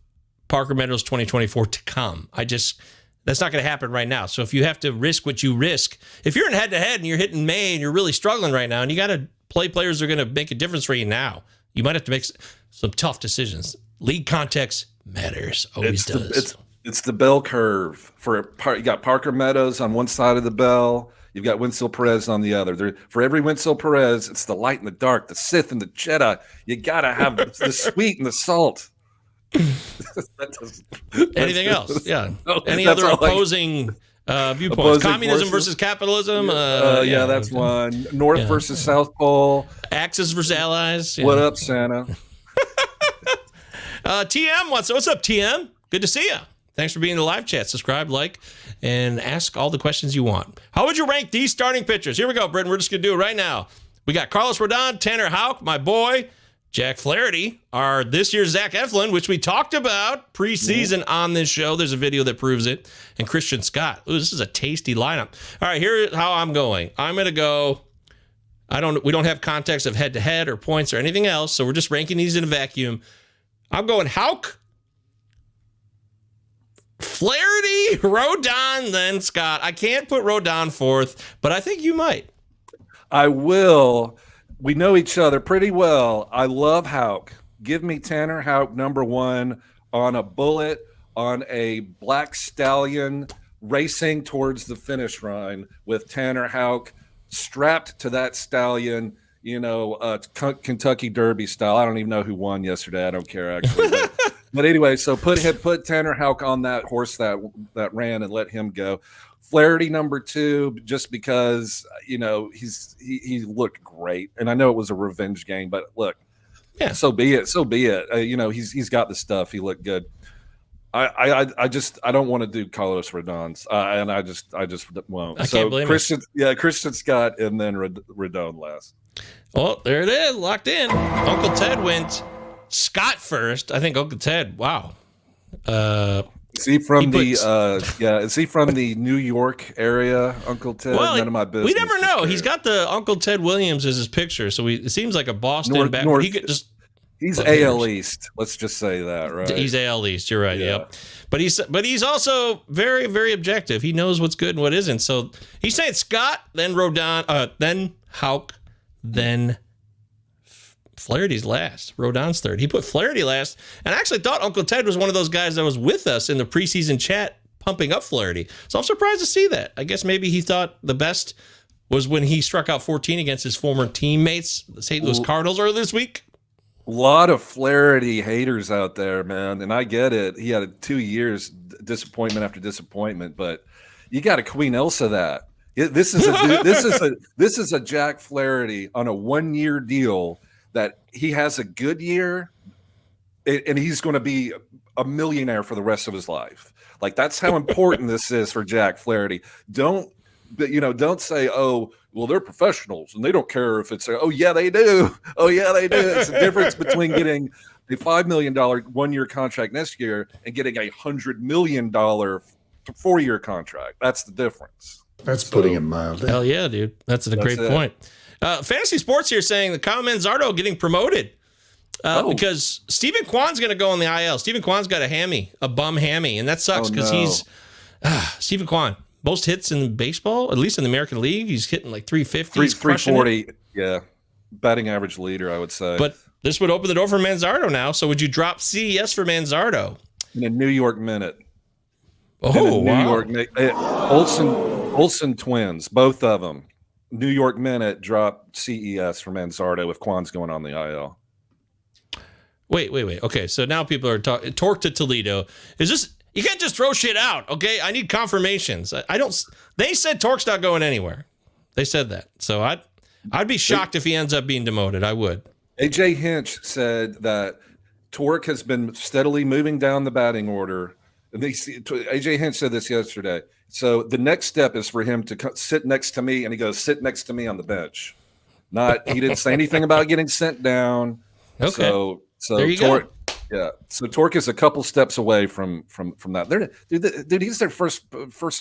Parker Meadows 2024 to come. That's not going to happen right now. So if you have to risk what you risk, if you're in head-to-head and you're hitting May and you're really struggling right now and you got to play players that are going to make a difference for you now, you might have to make some tough decisions. League context matters. Always does. It's the bell curve. You got Parker Meadows on one side of the bell. You've got Wenzel Perez on the other. For every Wenzel Perez, it's the light and the dark, the Sith and the Jedi. You got to have the sweet and the salt. Anything else? Yeah. Any other opposing viewpoints? Communism versus capitalism? That's one. North versus South Pole. Axis versus allies. Yeah. What up, Santa? TM, what's up, TM? Good to see you. Thanks for being in the live chat. Subscribe, like, and ask all the questions you want. How would you rank these starting pitchers? Here we go, Britton. We're just going to do it right now. We got Carlos Rodon, Tanner Houck, my boy, Jack Flaherty, our this year's Zach Eflin, which we talked about preseason on this show. There's a video that proves it. And Christian Scott. Ooh, this is a tasty lineup. All right, here's how I'm going. I'm going to go. We don't have context of head-to-head or points or anything else, so we're just ranking these in a vacuum. I'm going Houck, Flaherty, Rodon, then Scott. I can't put Rodon fourth, but I think you might. I will. We know each other pretty well. I love Houck. Give me Tanner Houck number 1 on a bullet, on a black stallion racing towards the finish line with Tanner Houck strapped to that stallion, Kentucky Derby style. I don't even know who won yesterday. I don't care, actually. But anyway, so put Tanner Houck on that horse that ran and let him go. Flaherty number 2, just because he looked great, and I know it was a revenge game, but look, so be it. He's got the stuff. He looked good. I don't want to do Carlos Rodon's, and I just won't. I can't blame Christian Scott, and then Rodon last. Well, there it is, locked in. Uncle Ted went Scott first. I think Uncle Ted. Wow. Is he from the New York area, Uncle Ted? Well, none of my business. We never know. He's got the Uncle Ted Williams as his picture, so it seems like a Boston back. He's AL East. Let's just say that, right? He's AL East. You're right. Yeah. Yep. But he's also very, very objective. He knows what's good and what isn't. So he's saying Scott, then Rodon, then Houck, then Flaherty's last. Rodon's third. He put Flaherty last, and I actually thought Uncle Ted was one of those guys that was with us in the preseason chat pumping up Flaherty. So I'm surprised to see that. I guess maybe he thought the best was when he struck out 14 against his former teammates, the St. Louis Cardinals, earlier this week. A lot of Flaherty haters out there, man, and I get it. He had 2 years disappointment after disappointment, but you got to Queen Elsa that. This is a Jack Flaherty on a 1-year deal that he has a good year, and he's going to be a millionaire for the rest of his life. Like, that's how important this is for Jack Flaherty. Don't say, oh, well, they're professionals and they don't care if it's, oh yeah, they do. Oh yeah, they do. It's the difference between getting a $5 million 1-year contract next year and getting a $100 million 4-year contract. That's the difference. That's putting it mildly. Hell yeah, dude. That's a great point. Fantasy Sports here saying that Kyle Manzardo getting promoted because Stephen Kwan's going to go on the IL. Stephen Kwan's got a bum hammy, and that sucks because he's Stephen Kwan. Most hits in baseball, at least in the American League. He's hitting like 350. 340. Yeah. Batting average leader, I would say. But this would open the door for Manzardo now. So would you drop CES for Manzardo? In a New York minute. Oh, wow. New York, Olsen twins, both of them. New York minute drop CES for Manzardo if Kwan's going on the IL. Wait. Okay, so now people are talking. Torque to Toledo. Is this... You can't just throw shit out, okay? I need confirmations. I don't. They said Torque's not going anywhere. They said that. So I'd be shocked if he ends up being demoted. I would. AJ Hinch said that Torque has been steadily moving down the batting order. AJ Hinch said this yesterday. So the next step is for him to sit next to me, and he goes, sit next to me on the bench. He didn't say anything about getting sent down. Okay. So there you Torque. go. Yeah, so Torque is a couple steps away from that. Dude, he's their first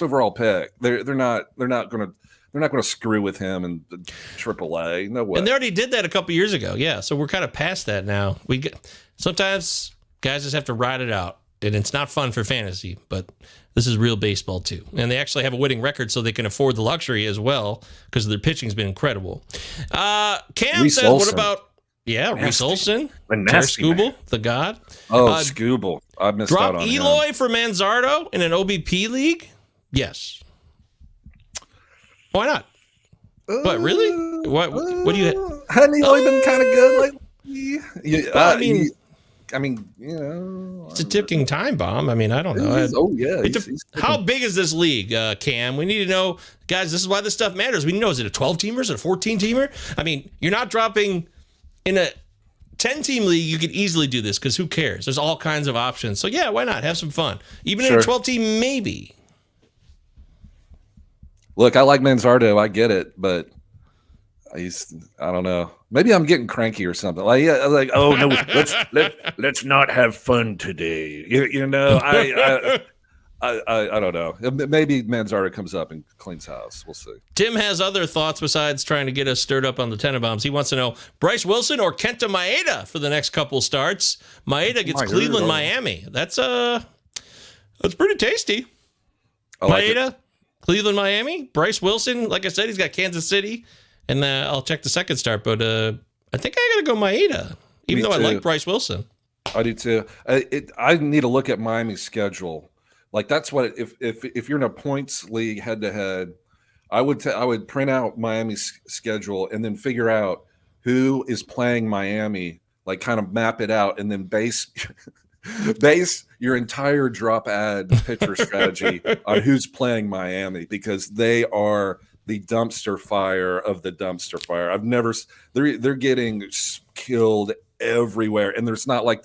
overall pick. They're not gonna screw with him in AAA. No way. And they already did that a couple years ago. Yeah, so we're kind of past that now. Sometimes guys just have to ride it out, and it's not fun for fantasy, but this is real baseball too. And they actually have a winning record, so they can afford the luxury as well because their pitching's been incredible. Cam Reese says, Olson. "What about?" Yeah, Reese Olson, Terry Skubal, the god. Skubal. I missed out on Eloy him. for Manzardo in an OBP league? Yes. Why not? What, really? What do you... Hadn't Eloy been kind of good lately? Yeah, I mean, it's a ticking time bomb. I mean, I don't know. How big is this league, Cam? We need to know, guys, this is why this stuff matters. We need to know, is it a 12-teamer? Is it a 14-teamer? I mean, you're not dropping... In a 10-team league, you could easily do this because who cares? There's all kinds of options. So, yeah, why not? Have some fun. Even in a 12-team, maybe. Look, I like Manzardo. I get it, but I don't know. Maybe I'm getting cranky or something. Oh, no, let's not have fun today. I don't know. Maybe Manzardo comes up and cleans house. We'll see. Tim has other thoughts besides trying to get us stirred up on the Tenenbaums. He wants to know Bryce Wilson or Kenta Maeda for the next couple starts. Maeda gets Cleveland, Miami. That's pretty tasty. Maeda, Cleveland, Miami. Bryce Wilson, like I said, he's got Kansas City, and I'll check the second start. But I think I got to go Maeda, even though I like Bryce Wilson. I do too. I need to look at Miami's schedule. Like, that's what if you're in a points league head to head, I would print out Miami's schedule and then figure out who is playing Miami, like kind of map it out, and then base your entire drop ad pitcher strategy on who's playing Miami, because they are the dumpster fire of the dumpster fire. They're getting killed everywhere, and there's sellers.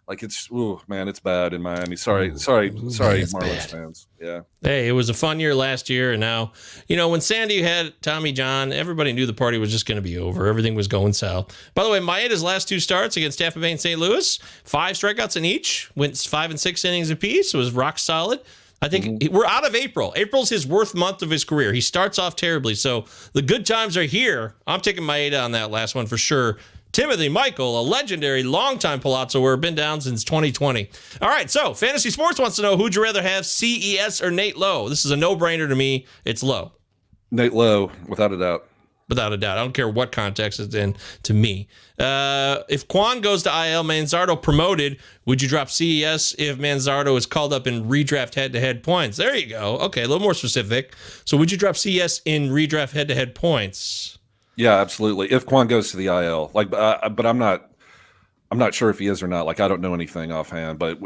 It's it's bad in Miami. Sorry, Marlins fans. Yeah. Hey, it was a fun year last year, and now, when Sandy had Tommy John, everybody knew the party was just going to be over. Everything was going south. By the way, Maeda's last 2 starts against Tampa Bay and St. Louis, 5 strikeouts in each, went 5 and 6 innings apiece. It was rock solid. I think we're out of April. April's his worst month of his career. He starts off terribly, so the good times are here. I'm taking Maeda on that last one for sure. Timothy Michael, a legendary longtime Palazzo wearer, been down since 2020. All right, so Fantasy Sports wants to know, who'd you rather have, CES or Nate Lowe? This is a no-brainer to me. It's Lowe. Nate Lowe, without a doubt. Without a doubt. I don't care what context it's in to me. If Kwan goes to IL, Manzardo promoted, would you drop CES if Manzardo is called up in redraft head-to-head points? There you go. Okay, a little more specific. So would you drop CES in redraft head-to-head points? Yeah, absolutely. If Kwan goes to the IL, but I'm not sure if he is or not. Like, I don't know anything offhand. But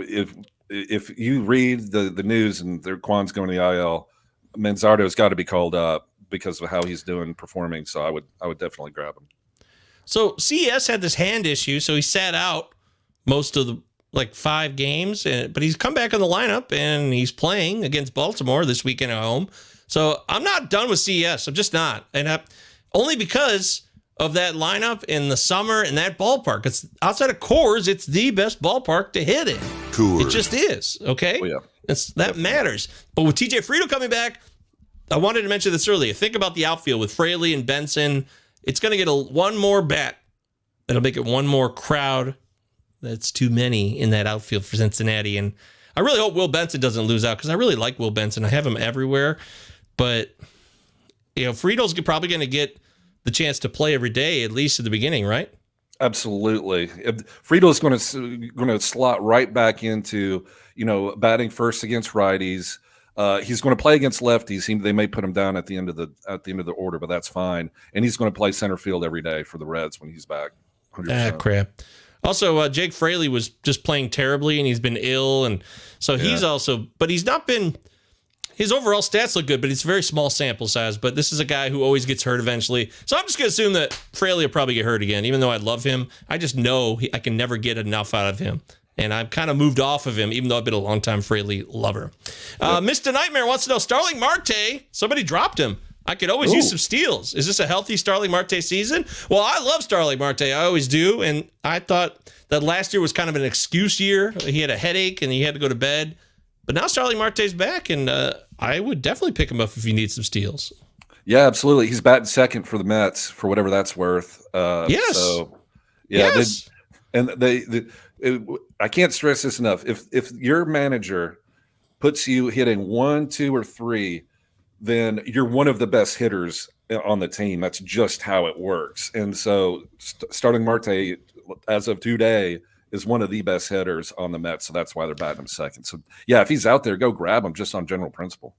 if you read the news and Quan's going to the IL, Manzardo's got to be called up because of how he's performing. So I would definitely grab him. So CES had this hand issue, so he sat out most of the 5 games, but he's come back in the lineup and he's playing against Baltimore this weekend at home. So I'm not done with CES. I'm just not, and only because of that lineup in the summer and that ballpark. It's outside of Coors, it's the best ballpark to hit in. Coors. It just is. Okay, Oh, yeah. That matters. But with TJ Friedl coming back, I wanted to mention this earlier. Think about the outfield with Fraley and Benson. It's going to get one more bat. That'll make it one more crowd. That's too many in that outfield for Cincinnati. And I really hope Will Benson doesn't lose out because I really like Will Benson. I have him everywhere. But, Friedel's probably going to get the chance to play every day, at least at the beginning, right? Absolutely. Friedel's going to slot right back into, batting first against righties. He's going to play against lefties. They may put him down at the end of the order, but that's fine. And he's going to play center field every day for the Reds when he's back. 100%. Crap. Also, Jake Fraley was just playing terribly, and he's been ill, and so he's but he's not been. His overall stats look good, but it's a very small sample size. But this is a guy who always gets hurt eventually. So I'm just going to assume that Fraley will probably get hurt again, even though I love him. I just know I can never get enough out of him. And I've kind of moved off of him, even though I've been a longtime Fraley lover. Mr. Nightmare wants to know, Starling Marte, somebody dropped him. I could always use some steals. Is this a healthy Starling Marte season? Well, I love Starling Marte. I always do. And I thought that last year was kind of an excuse year. He had a headache and he had to go to bed. But now Starling Marte's back, and I would definitely pick him up if you need some steals. Yeah, absolutely. He's batting second for the Mets for whatever that's worth. Yes. So, yeah. Yes. I can't stress this enough. If your manager puts you hitting 1, 2, or 3, then you're one of the best hitters on the team. That's just how it works. And so Starling Marte, as of today, is one of the best hitters on the Mets. So that's why they're batting him second. So, yeah, if he's out there, go grab him just on general principle.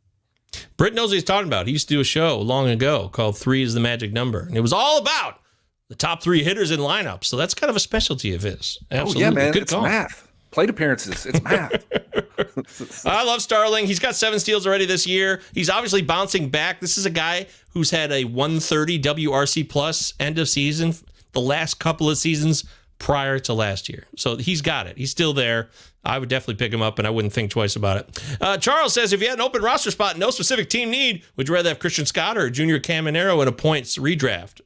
Britt knows what he's talking about. He used to do a show long ago called 3 is the Magic Number. And it was all about the top 3 hitters in lineups. So that's kind of a specialty of his. Absolutely. Oh, yeah, man. Good It's call. math. Plate appearances. It's math. I love Starling. He's got 7 steals already this year. He's obviously bouncing back. This is a guy who's had a 130 WRC plus end of season the last couple of seasons prior to last year. So he's got it. He's still there. I would definitely pick him up, and I wouldn't think twice about it. Charles says, if you had an open roster spot, no specific team need, would you rather have Christian Scott or Junior Caminero in a points redraft?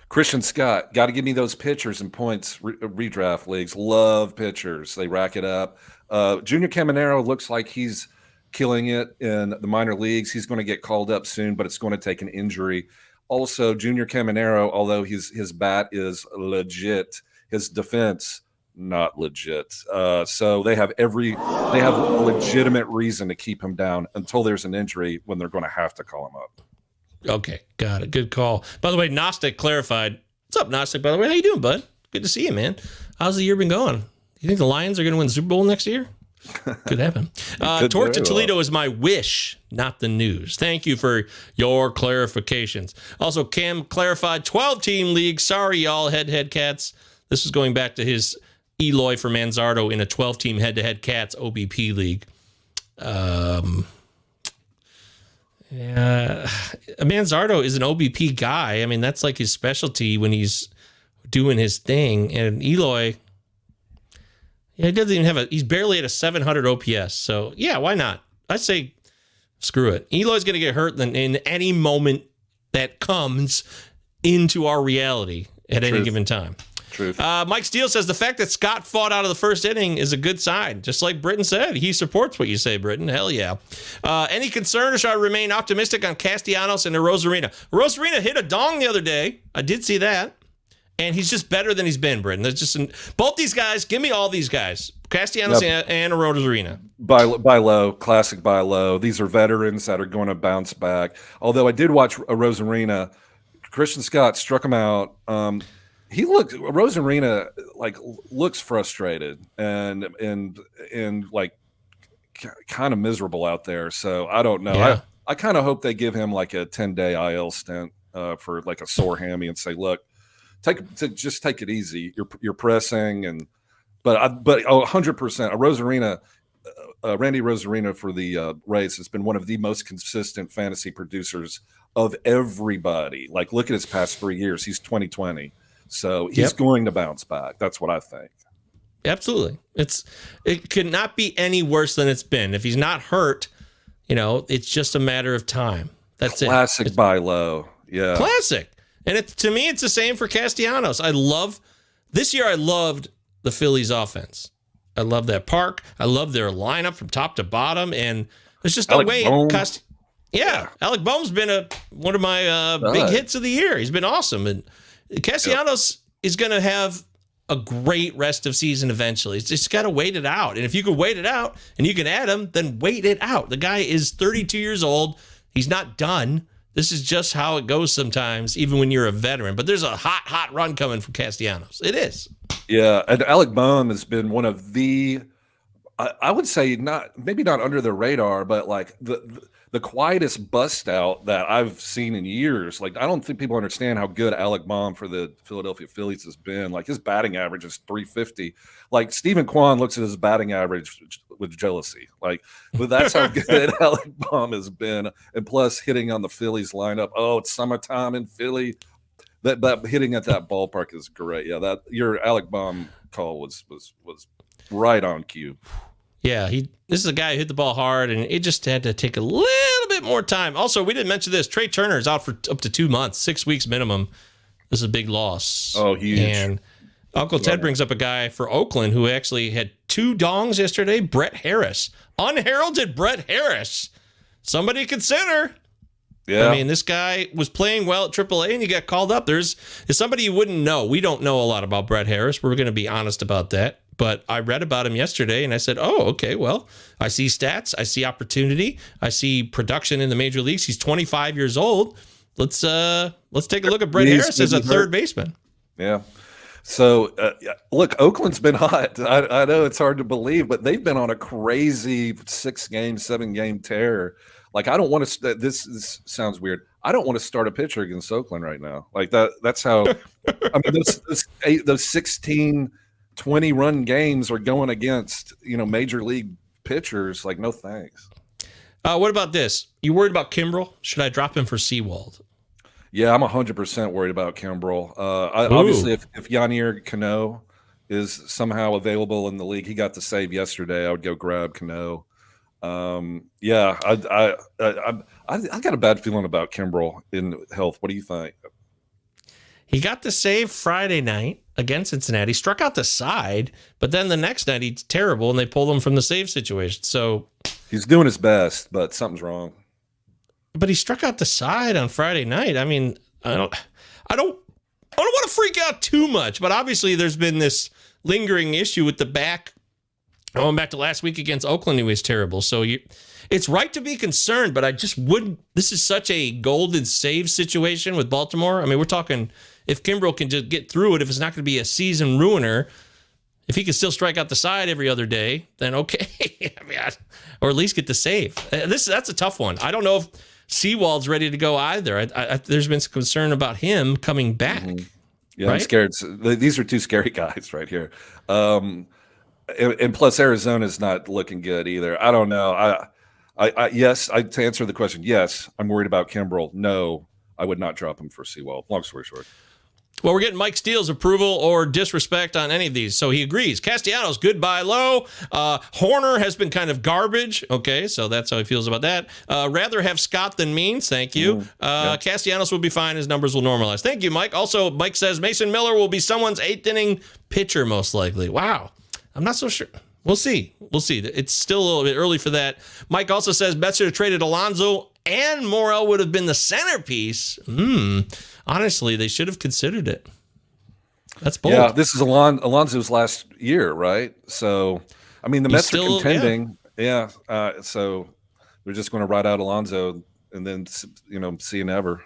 Christian Scott, got to give me those pitchers and points redraft leagues. Love pitchers. They rack it up. Junior Caminero looks like he's killing it in the minor leagues. He's going to get called up soon, but it's going to take an injury. Also, Junior Caminero, although his bat is legit, his defense not legit. So they have a legitimate reason to keep him down until there's an injury when they're going to have to call him up. Okay, got it. Good call. By the way, Gnostic clarified. What's up, Gnostic? By the way, how you doing, bud? Good to see you, man. How's the year been going? You think the Lions are going to win the Super Bowl next year? Could happen. Torque to Toledo is my wish, not the news. Thank you for your clarifications. Also, Cam clarified 12-team league. Sorry, y'all, head-to-head cats. This is going back to his Eloy for Manzardo in a 12-team head-to-head cats OBP league. Yeah, Manzardo is an OBP guy. I mean, that's like his specialty when he's doing his thing. And Eloy, he doesn't even he's barely at a 700 OPS. So, yeah, why not? I say screw it. Eloy's going to get hurt in any moment that comes into our reality at any given time. Truth. Mike Steele says the fact that Scott fought out of the first inning is a good sign. Just like Britton said, he supports what you say, Britton. Hell yeah. Any concern, or should I remain optimistic on Castellanos and Rosarina? Rosarina hit a dong the other day. I did see that. And he's just better than he's been, Britton. There's just both these guys. Give me all these guys. Castellanos and Rosarina. Buy low, classic buy low. These are veterans that are going to bounce back. Although I did watch Rosarina. Christian Scott struck him out. Rosarina looks frustrated and like kind of miserable out there. So I don't know. Yeah. I kind of hope they give him like a 10-day IL stint for like a sore hammy and say, look, just take it easy. You're pressing, and But 100%, Randy Rosarina for the Rays has been one of the most consistent fantasy producers of everybody. Like, look at his past 3 years. He's 2020, so he's going to bounce back. That's what I think. Absolutely. It could not be any worse than it's been. If he's not hurt, it's just a matter of time. That's Classic buy low. Yeah. Classic. And to me, it's the same for Castellanos. This year I loved the Phillies offense. I love that park. I love their lineup from top to bottom. And it's just the way Alec Bohm's been one of my big hits of the year. He's been awesome. And Castellanos is going to have a great rest of season eventually. It's just got to wait it out. And if you can wait it out and you can add him, then wait it out. The guy is 32 years old. He's not done. This is just how it goes sometimes, even when you're a veteran. But there's a hot run coming from Castellanos. It is. Yeah, and Alec Bohm has been one of the, I would say, maybe not under the radar, but like the quietest bust out that I've seen in years. Like, I don't think people understand how good Alec Bohm for the Philadelphia Phillies has been. Like, his batting average is 350. Like, Stephen Kwan looks at his batting average with jealousy. Like, but that's how good Alec Bohm has been. And plus, hitting on the Phillies lineup. Oh, it's summertime in Philly. That hitting at that ballpark is great. Yeah, that your Alec Bohm call was right on cue. Yeah, this is a guy who hit the ball hard, and it just had to take a little bit more time. Also, we didn't mention this. Trey Turner is out for up to 2 months, 6 weeks minimum. This is a big loss. Oh, huge. And Uncle Ted brings up a guy for Oakland who actually had 2 dongs yesterday, Brett Harris. Unheralded Brett Harris. Somebody consider. Yeah. I mean, this guy was playing well at AAA, and he got called up. There's somebody you wouldn't know. We don't know a lot about Brett Harris. We're going to be honest about that. But I read about him yesterday, and I said, oh, okay, well, I see stats. I see opportunity. I see production in the major leagues. He's 25 years old. Let's take a look at Brett Harris as a third baseman. Yeah. So, look, Oakland's been hot. I know it's hard to believe, but they've been on a crazy 6-game, 7-game tear. Like, I don't want to – this sounds weird. I don't want to start a pitcher against Oakland right now. Like, that's how – I mean, those 16 – 20-run games are going against, major league pitchers. Like, no thanks. What about this? You worried about Kimbrel? Should I drop him for Seawald? Yeah, I'm 100% worried about Kimbrel. Obviously, if Yanier Cano is somehow available in the league, he got the save yesterday. I would go grab Cano. Yeah, I got a bad feeling about Kimbrel in health. What do you think? He got the save Friday night against Cincinnati, struck out the side, but then the next night he's terrible, and they pulled him from the save situation. So he's doing his best, but something's wrong. But he struck out the side on Friday night. I mean, I don't want to freak out too much, but obviously there's been this lingering issue with the back. Going back to last week against Oakland, he was terrible. So it's right to be concerned, but I just wouldn't. This is such a golden save situation with Baltimore. I mean, we're talking if Kimbrel can just get through it, if it's not going to be a season ruiner, if he can still strike out the side every other day, then okay. I mean, or at least get the save. That's a tough one. I don't know if Seawald's ready to go either. There's been some concern about him coming back. Mm-hmm. Yeah, right? I'm scared. These are 2 scary guys right here. And plus, Arizona's not looking good either. I don't know. Yes, to answer the question, yes, I'm worried about Kimbrel. No, I would not drop him for Seawald. Long story short. Well, we're getting Mike Steele's approval or disrespect on any of these. So he agrees. Castellanos, goodbye low. Horner has been kind of garbage. Okay, so that's how he feels about that. Rather have Scott than Means. Thank you. Yeah. Castellanos will be fine. His numbers will normalize. Thank you, Mike. Also, Mike says Mason Miller will be someone's 8th inning pitcher most likely. Wow. I'm not so sure. We'll see. It's still a little bit early for that. Mike also says Mets should have traded Alonso and Morel would have been the centerpiece. Honestly, they should have considered it. That's bold. Yeah, this is Alonso's last year, right? So, I mean, the Mets are contending. Yeah. So they're just going to ride out Alonso and then, see you never.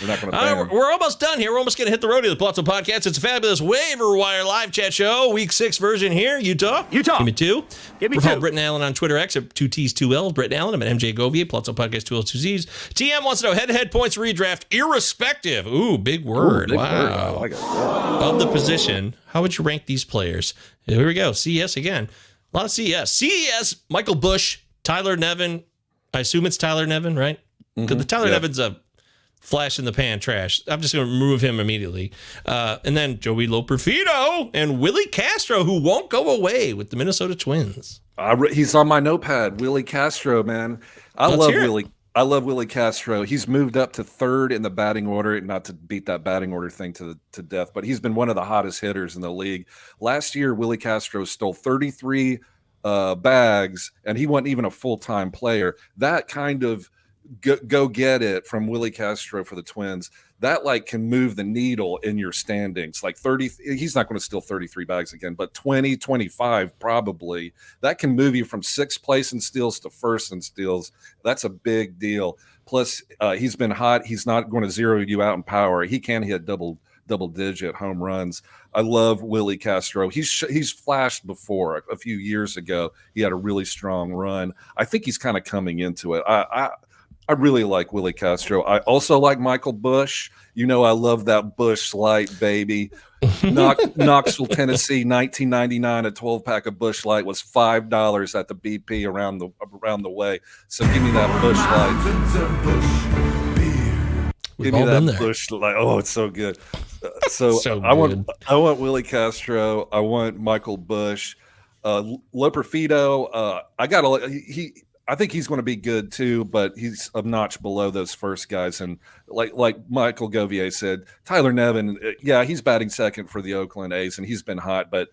We're not going to pay him. We're almost done here. We're almost going to hit the road of the Palazzo Podcast. It's a fabulous waiver wire live chat show. Week 6 version here. Utah. Give me 2. Give me We're 2. called Britton Allan on Twitter X at 2 T's, 2 L's. Britton Allan. I'm at MJ Govier. Palazzo Podcast, 2 L's, 2 Z's. TM wants to know head-to-head points redraft irrespective. Ooh, big word. Ooh, big wow. word. I like it. Of the position. How would you rank these players? Here we go. CES again. A lot of CES. CES, Michael Bush, Tyler Nevin. I assume it's Tyler Nevin, right? Because the Tyler Nevin's a flash in the pan trash. I'm just going to remove him immediately. And then Joey Loperfido and Willie Castro, who won't go away with the Minnesota Twins. He's on my notepad. Willie Castro, man. I love Willie Castro. He's moved up to 3rd in the batting order, not to beat that batting order thing to death, but he's been one of the hottest hitters in the league. Last year, Willie Castro stole 33 bags, and he wasn't even a full-time player. That kind of go get it from Willie Castro for the Twins, that like can move the needle in your standings. Like 30, he's not going to steal 33 bags again, but 20, 25 probably. That can move you from 6th place in steals to 1st in steals. That's a big deal. Plus, he's been hot. He's not going to zero you out in power. He can hit double-digit home runs. I love Willie Castro. He's flashed before. A few years ago, he had a really strong run. I think he's kind of coming into it. I really like Willie Castro. I also like Michael Bush. You know, I love that Bush Light, baby. Knoxville, Tennessee, 1999. A 12-pack of Bush Light was $5 at the BP around the way. So give me that Bush Light. Give me that Bush Light. Oh, it's so good. So I want Willie Castro. I want Michael Bush. Loperfido. I think he's going to be good too, but he's a notch below those first guys. And like Michael Govier said, Tyler Nevin, he's batting 2nd for the Oakland A's, and he's been hot. But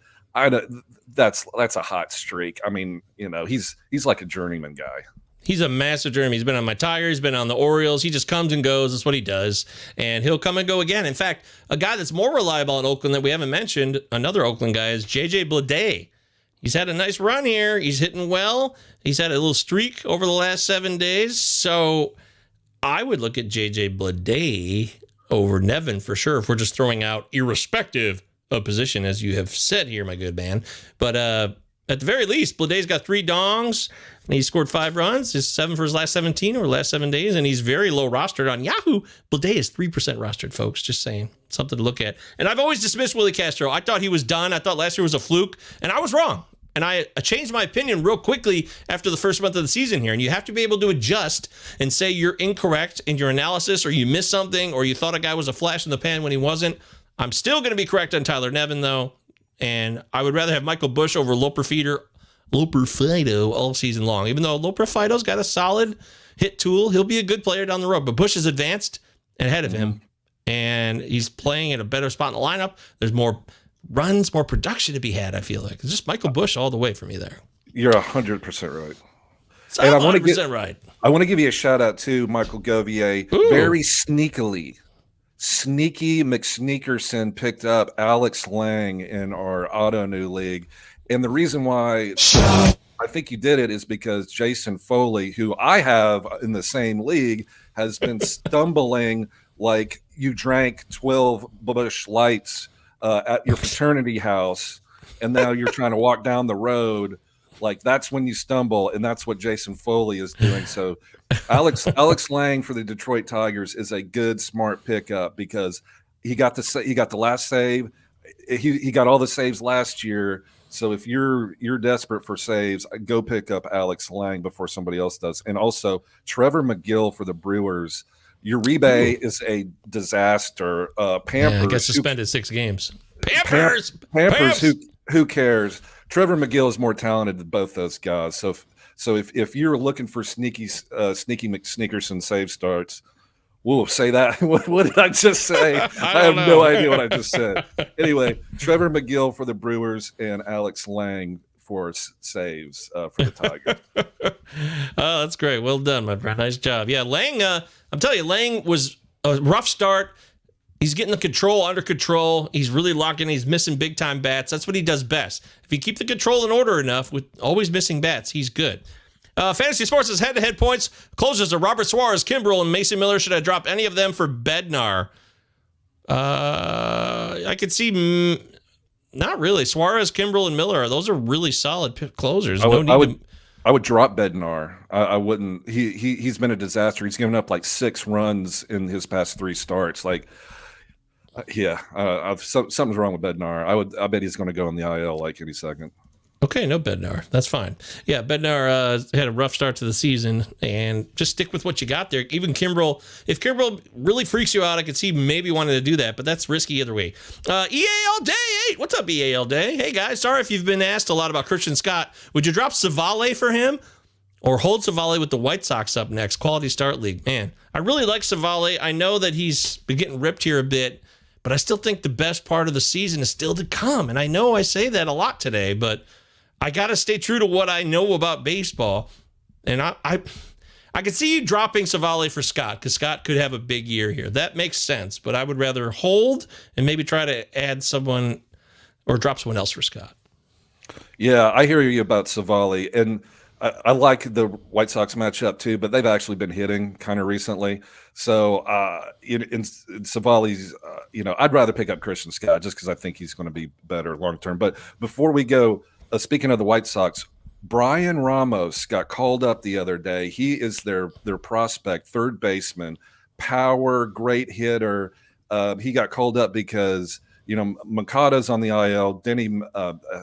that's a hot streak. I mean, you know, he's like a journeyman guy. He's a massive journeyman. He's been on my Tigers, he's been on the Orioles. He just comes and goes. That's what he does, and he'll come and go again. In fact, a guy that's more reliable in Oakland that we haven't mentioned, another Oakland guy, is JJ Bleday. He's had a nice run here. He's hitting well. He's had a little streak over the last 7 days. So I would look at JJ Bleday over Nevin for sure if we're just throwing out irrespective of position, as you have said here, my good man. But at the very least, Bleday's got 3 dongs, and he scored 5 runs. He's 7 for his last 17 over the last 7 days, and he's very low rostered on Yahoo. Bleday is 3% rostered, folks. Just saying. Something to look at. And I've always dismissed Willie Castro. I thought he was done. I thought last year was a fluke, and I was wrong. And I changed my opinion real quickly after the first month of the season here. And you have to be able to adjust and say you're incorrect in your analysis, or you missed something, or you thought a guy was a flash in the pan when he wasn't. I'm still going to be correct on Tyler Nevin, though. And I would rather have Michael Bush over Loperfido all season long. Even though Loperfido's got a solid hit tool, he'll be a good player down the road. But Bush is advanced and ahead of him. And he's playing at a better spot in the lineup. There's more runs, more production to be had, I feel like. It's just Michael Bush all the way for me there. You're 100% right. So and 100% right. I want to give you a shout out to Michael Govier. Ooh. Very sneaky McSneakerson picked up Alex Lang in our Auto New League. And the reason why I think you did it is because Jason Foley, who I have in the same league, has been stumbling like you drank 12 Bush Lights at your fraternity house, and now you're trying to walk down the road. Like, that's when you stumble, and that's what Jason Foley is doing. So Alex Lang for the Detroit Tigers is a good, smart pickup because he got the last save. He got all the saves last year. So if you're desperate for saves, go pick up Alex Lang before somebody else does. And also Trevor McGill for the Brewers. Uribe is a disaster. Pampers got suspended 6 games. Pampers. Who cares? Trevor McGill is more talented than both those guys. So if you're looking for sneaky McSneakerson save starts, whoa, say that. What did I just say? I have no idea what I just said. Anyway, Trevor McGill for the Brewers and Alex Lang for saves for the Tigers. Oh, that's great. Well done, my friend. Nice job. Yeah, Lang, I'm telling you, Lang was a rough start. He's getting the control under control. He's really locking. He's missing big-time bats. That's what he does best. If you keep the control in order enough with always missing bats, he's good. Fantasy Sports' head-to-head points. Closers are Robert Suarez, Kimbrel, and Mason Miller. Should I drop any of them for Bednar? I could see not really. Suarez, Kimbrel, and Miller. Those are really solid closers. I would drop Bednar. I wouldn't. He's been a disaster. He's given up like 6 runs in his past 3 starts. Like, something's wrong with Bednar. I bet he's going to go on the IL like any second. Okay, no Bednar. That's fine. Yeah, Bednar had a rough start to the season, and just stick with what you got there. Even Kimbrel, if Kimbrel really freaks you out, I could see maybe wanting to do that, but that's risky either way. EAL Day 8. What's up, EAL Day? Hey, guys. Sorry if you've been asked a lot about Christian Scott. Would you drop Savale for him or hold Savale with the White Sox up next? Quality start league. Man, I really like Savale. I know that he's been getting ripped here a bit, but I still think the best part of the season is still to come. And I know I say that a lot today, but I got to stay true to what I know about baseball. And I could see you dropping Savale for Scott because Scott could have a big year here. That makes sense. But I would rather hold and maybe try to add someone or drop someone else for Scott. Yeah, I hear you about Savale. And I like the White Sox matchup too, but they've actually been hitting kind of recently. So in Savale's, I'd rather pick up Christian Scott just because I think he's going to be better long term. But before we go, speaking of the White Sox, Brian Ramos got called up the other day. He is their prospect, third baseman, power, great hitter. He got called up because Moncada's on the IL. Denny,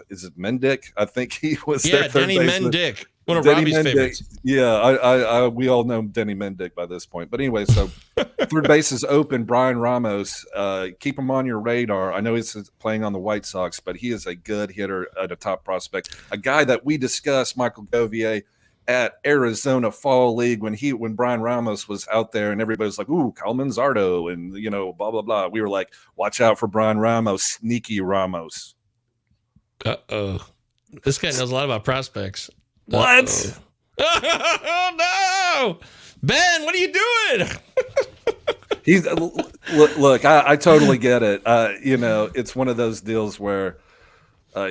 is it Mendick? I think he was their third Denny baseman. Mendick. One of Robbie's favorites. Yeah, we all know Denny Mendick by this point. But anyway, so third base is open. Brian Ramos, keep him on your radar. I know he's playing on the White Sox, but he is a good hitter at a top prospect. A guy that we discussed, Michael Govier, at Arizona Fall League when Brian Ramos was out there and everybody was like, ooh, Cal Manzardo and, blah, blah, blah. We were like, watch out for Brian Ramos, sneaky Ramos. Uh-oh. This guy knows a lot about prospects. What? Oh, no. Ben, what are you doing? Look, I totally get it. It's one of those deals where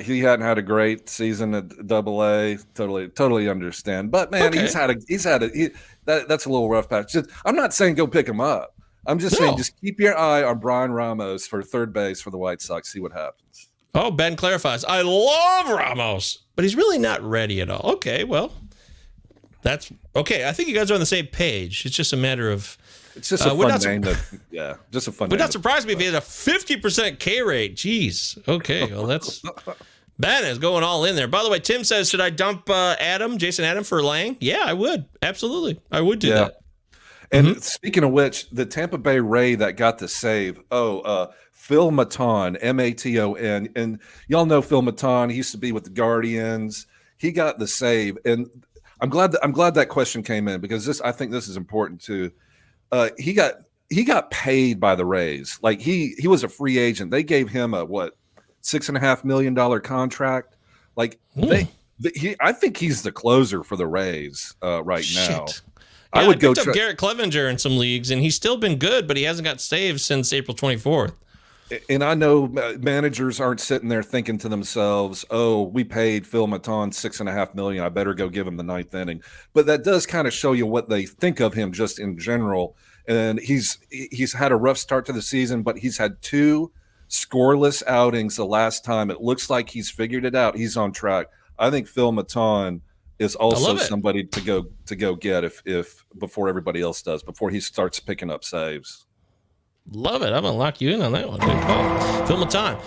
he hadn't had a great season at Double-A. Totally understand. But man, okay. That's a little rough patch. I'm not saying go pick him up. I'm just saying just keep your eye on Brian Ramos for third base for the White Sox. See what happens. Oh, Ben clarifies. I love Ramos, but he's really not ready at all. Okay, well, that's okay. I think you guys are on the same page. It's just a matter of. It's just a fun name. Just a fun. Would not surprise me if he had a 50% K rate. Jeez. Okay, well that's. Ben is going all in there. By the way, Tim says, should I dump Jason Adam for Lang? Yeah, I would. Absolutely, I would do that. And speaking of which, the Tampa Bay Ray that got the save. Phil Maton, Maton, and y'all know Phil Maton. He used to be with the Guardians. He got the save, and I'm glad that question came in because I think this is important too. He got paid by the Rays. Like he was a free agent. They gave him a $6.5 million contract. Like I think he's the closer for the Rays right now. Yeah, I picked up Garrett Clevenger in some leagues, and he's still been good, but he hasn't got saves since April 24th. And I know managers aren't sitting there thinking to themselves, "Oh, we paid Phil Maton $6.5 million. I better go give him the 9th inning." But that does kind of show you what they think of him just in general. And he's had a rough start to the season, but he's had 2 scoreless outings the last time. It looks like he's figured it out. He's on track. I think Phil Maton is also somebody to go get if before everybody else does, before he starts picking up saves. Love it. I'm going to lock you in on that one. Good call. Film of time.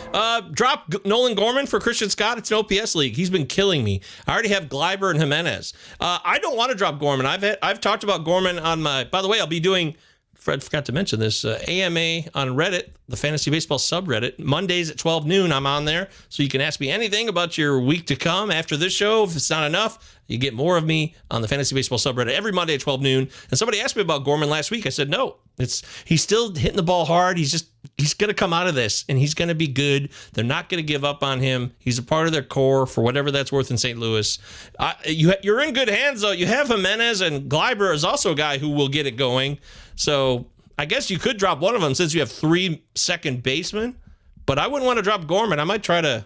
Drop Nolan Gorman for Christian Scott. It's an OPS league. He's been killing me. I already have Gleiber and Jimenez. I don't want to drop Gorman. I've talked about Gorman on my, by the way, I'll be doing, Fred forgot to mention this, AMA on Reddit, the Fantasy Baseball subreddit. Mondays at 12 noon, I'm on there. So you can ask me anything about your week to come after this show. If it's not enough, you get more of me on the Fantasy Baseball subreddit every Monday at 12 noon. And somebody asked me about Gorman last week. I said, no, he's still hitting the ball hard. He's going to come out of this, and he's going to be good. They're not going to give up on him. He's a part of their core for whatever that's worth in St. Louis. You're in good hands, though. You have Jimenez, and Gleiber is also a guy who will get it going. So I guess you could drop one of them since you have 3 second basemen, but I wouldn't want to drop Gorman. I might try to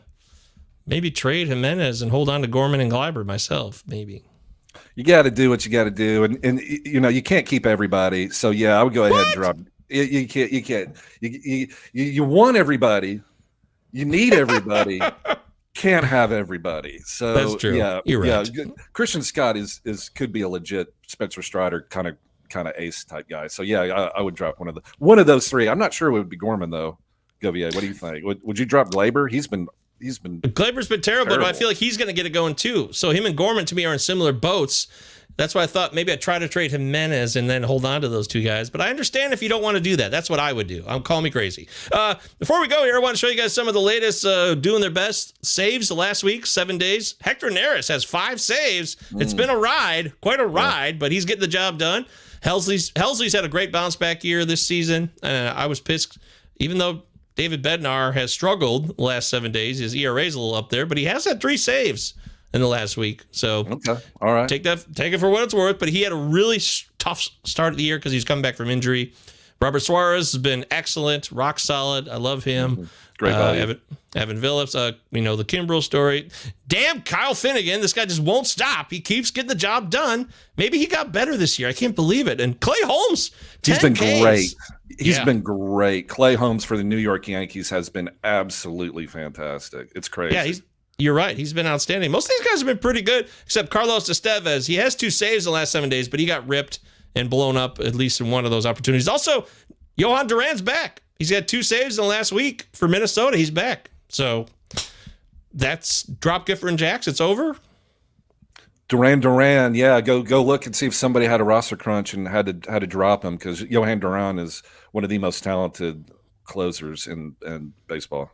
maybe trade Jimenez and hold on to Gorman and Gleiber myself, maybe. You got to do what you got to do, and you can't keep everybody. So yeah, I would go ahead and drop. You can't. You want everybody. You need everybody. Can't have everybody. So That's true. Yeah, You're right. Yeah. Christian Scott is could be a legit Spencer Strider kind of ace type guy. So yeah, I would drop one of those three. I'm not sure it would be Gorman though. Govier, what do you think? Would you drop Glaber? He's been Glaber's been terrible, but I feel like he's going to get it going too. So him and Gorman to me are in similar boats. That's why I thought maybe I'd try to trade Jimenez and then hold on to those two guys. But I understand if you don't want to do that. That's what I would do. Call me crazy. Before we go here, I want to show you guys some of the latest doing their best saves last week, 7 days. Hector Neris has 5 saves. It's been a ride, quite a ride, but he's getting the job done. Helsley's had a great bounce back year this season. I was pissed, even though David Bednar has struggled the last 7 days. His ERA is a little up there, but he has had 3 saves in the last week. So okay, all right, take it for what it's worth. But he had a really tough start of the year because he's coming back from injury. Robert Suarez has been excellent, rock solid. I love him. Great value. Evan Phillips, the Kimbrel story. Damn, Kyle Finnegan. This guy just won't stop. He keeps getting the job done. Maybe he got better this year. I can't believe it. And Clay Holmes, he's been Ks. great. He's been great. Clay Holmes for the New York Yankees has been absolutely fantastic. It's crazy. Yeah, you're right. He's been outstanding. Most of these guys have been pretty good, except Carlos Estevez. He has 2 saves in the last 7 days, but he got ripped and blown up at least in one of those opportunities. Also, Johan Duran's back. He's got 2 saves in the last week for Minnesota. He's back. So that's drop Gifford and Jax. It's over. Duran. Yeah, go look and see if somebody had a roster crunch and had to drop him, because Johan Duran is one of the most talented closers in baseball.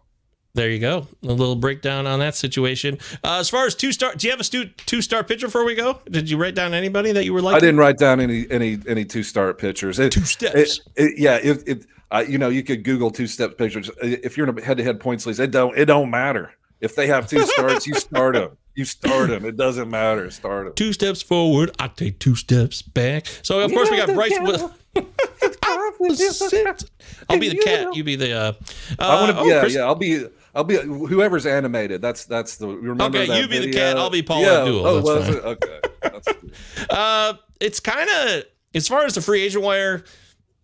There you go. A little breakdown on that situation. As far as 2-star, do you have a 2-star pitcher before we go? Did you write down anybody that you were like? I didn't write down any 2-star pitchers. 2 steps. You could Google 2-step pitchers. If you're in a head-to-head points league, it don't matter. If they have 2 starts, you start them. You start them. It doesn't matter. Start them. 2 steps forward, I take 2 steps back. So of course we got Bryce. I'll be the cat. You be the. I'll be whoever's animated. That's the. Remember okay, that you be video? the cat. I'll be Paul Abdul. Oh, was it? Okay. That's cool. It's kind of, as far as the free agent wire,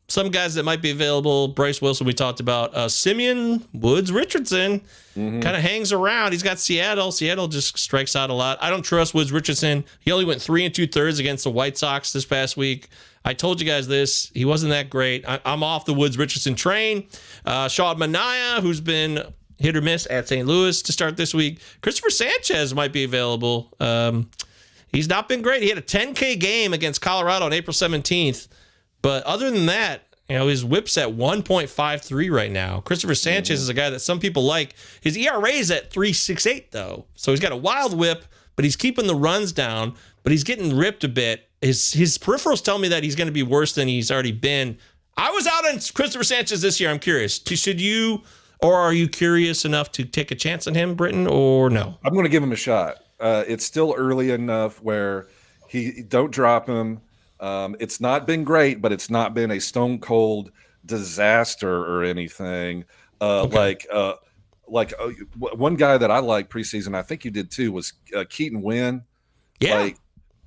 some guys that might be available. Bryce Wilson, we talked about. Simeon Woods Richardson kind of hangs around. He's got Seattle. Seattle just strikes out a lot. I don't trust Woods Richardson. He only went 3 2/3 against the White Sox this past week. I told you guys this. He wasn't that great. I'm off the Woods Richardson train. Shaw Manaea, who's been hit or miss at St. Louis to start this week. Christopher Sanchez might be available. He's not been great. He had a 10K game against Colorado on April 17th. But other than that, his whip's at 1.53 right now. Christopher Sanchez is a guy that some people like. His ERA is at 3.68, though. So he's got a wild whip, but he's keeping the runs down, but he's getting ripped a bit. His peripherals tell me that he's going to be worse than he's already been. I was out on Christopher Sanchez this year. I'm curious. Should you, or are you curious enough to take a chance on him, Britton, or no? I'm going to give him a shot. It's still early enough where don't drop him. It's not been great, but it's not been a stone cold disaster or anything. Okay. One guy that I like preseason, I think you did too, was Keaton Wynn. Yeah.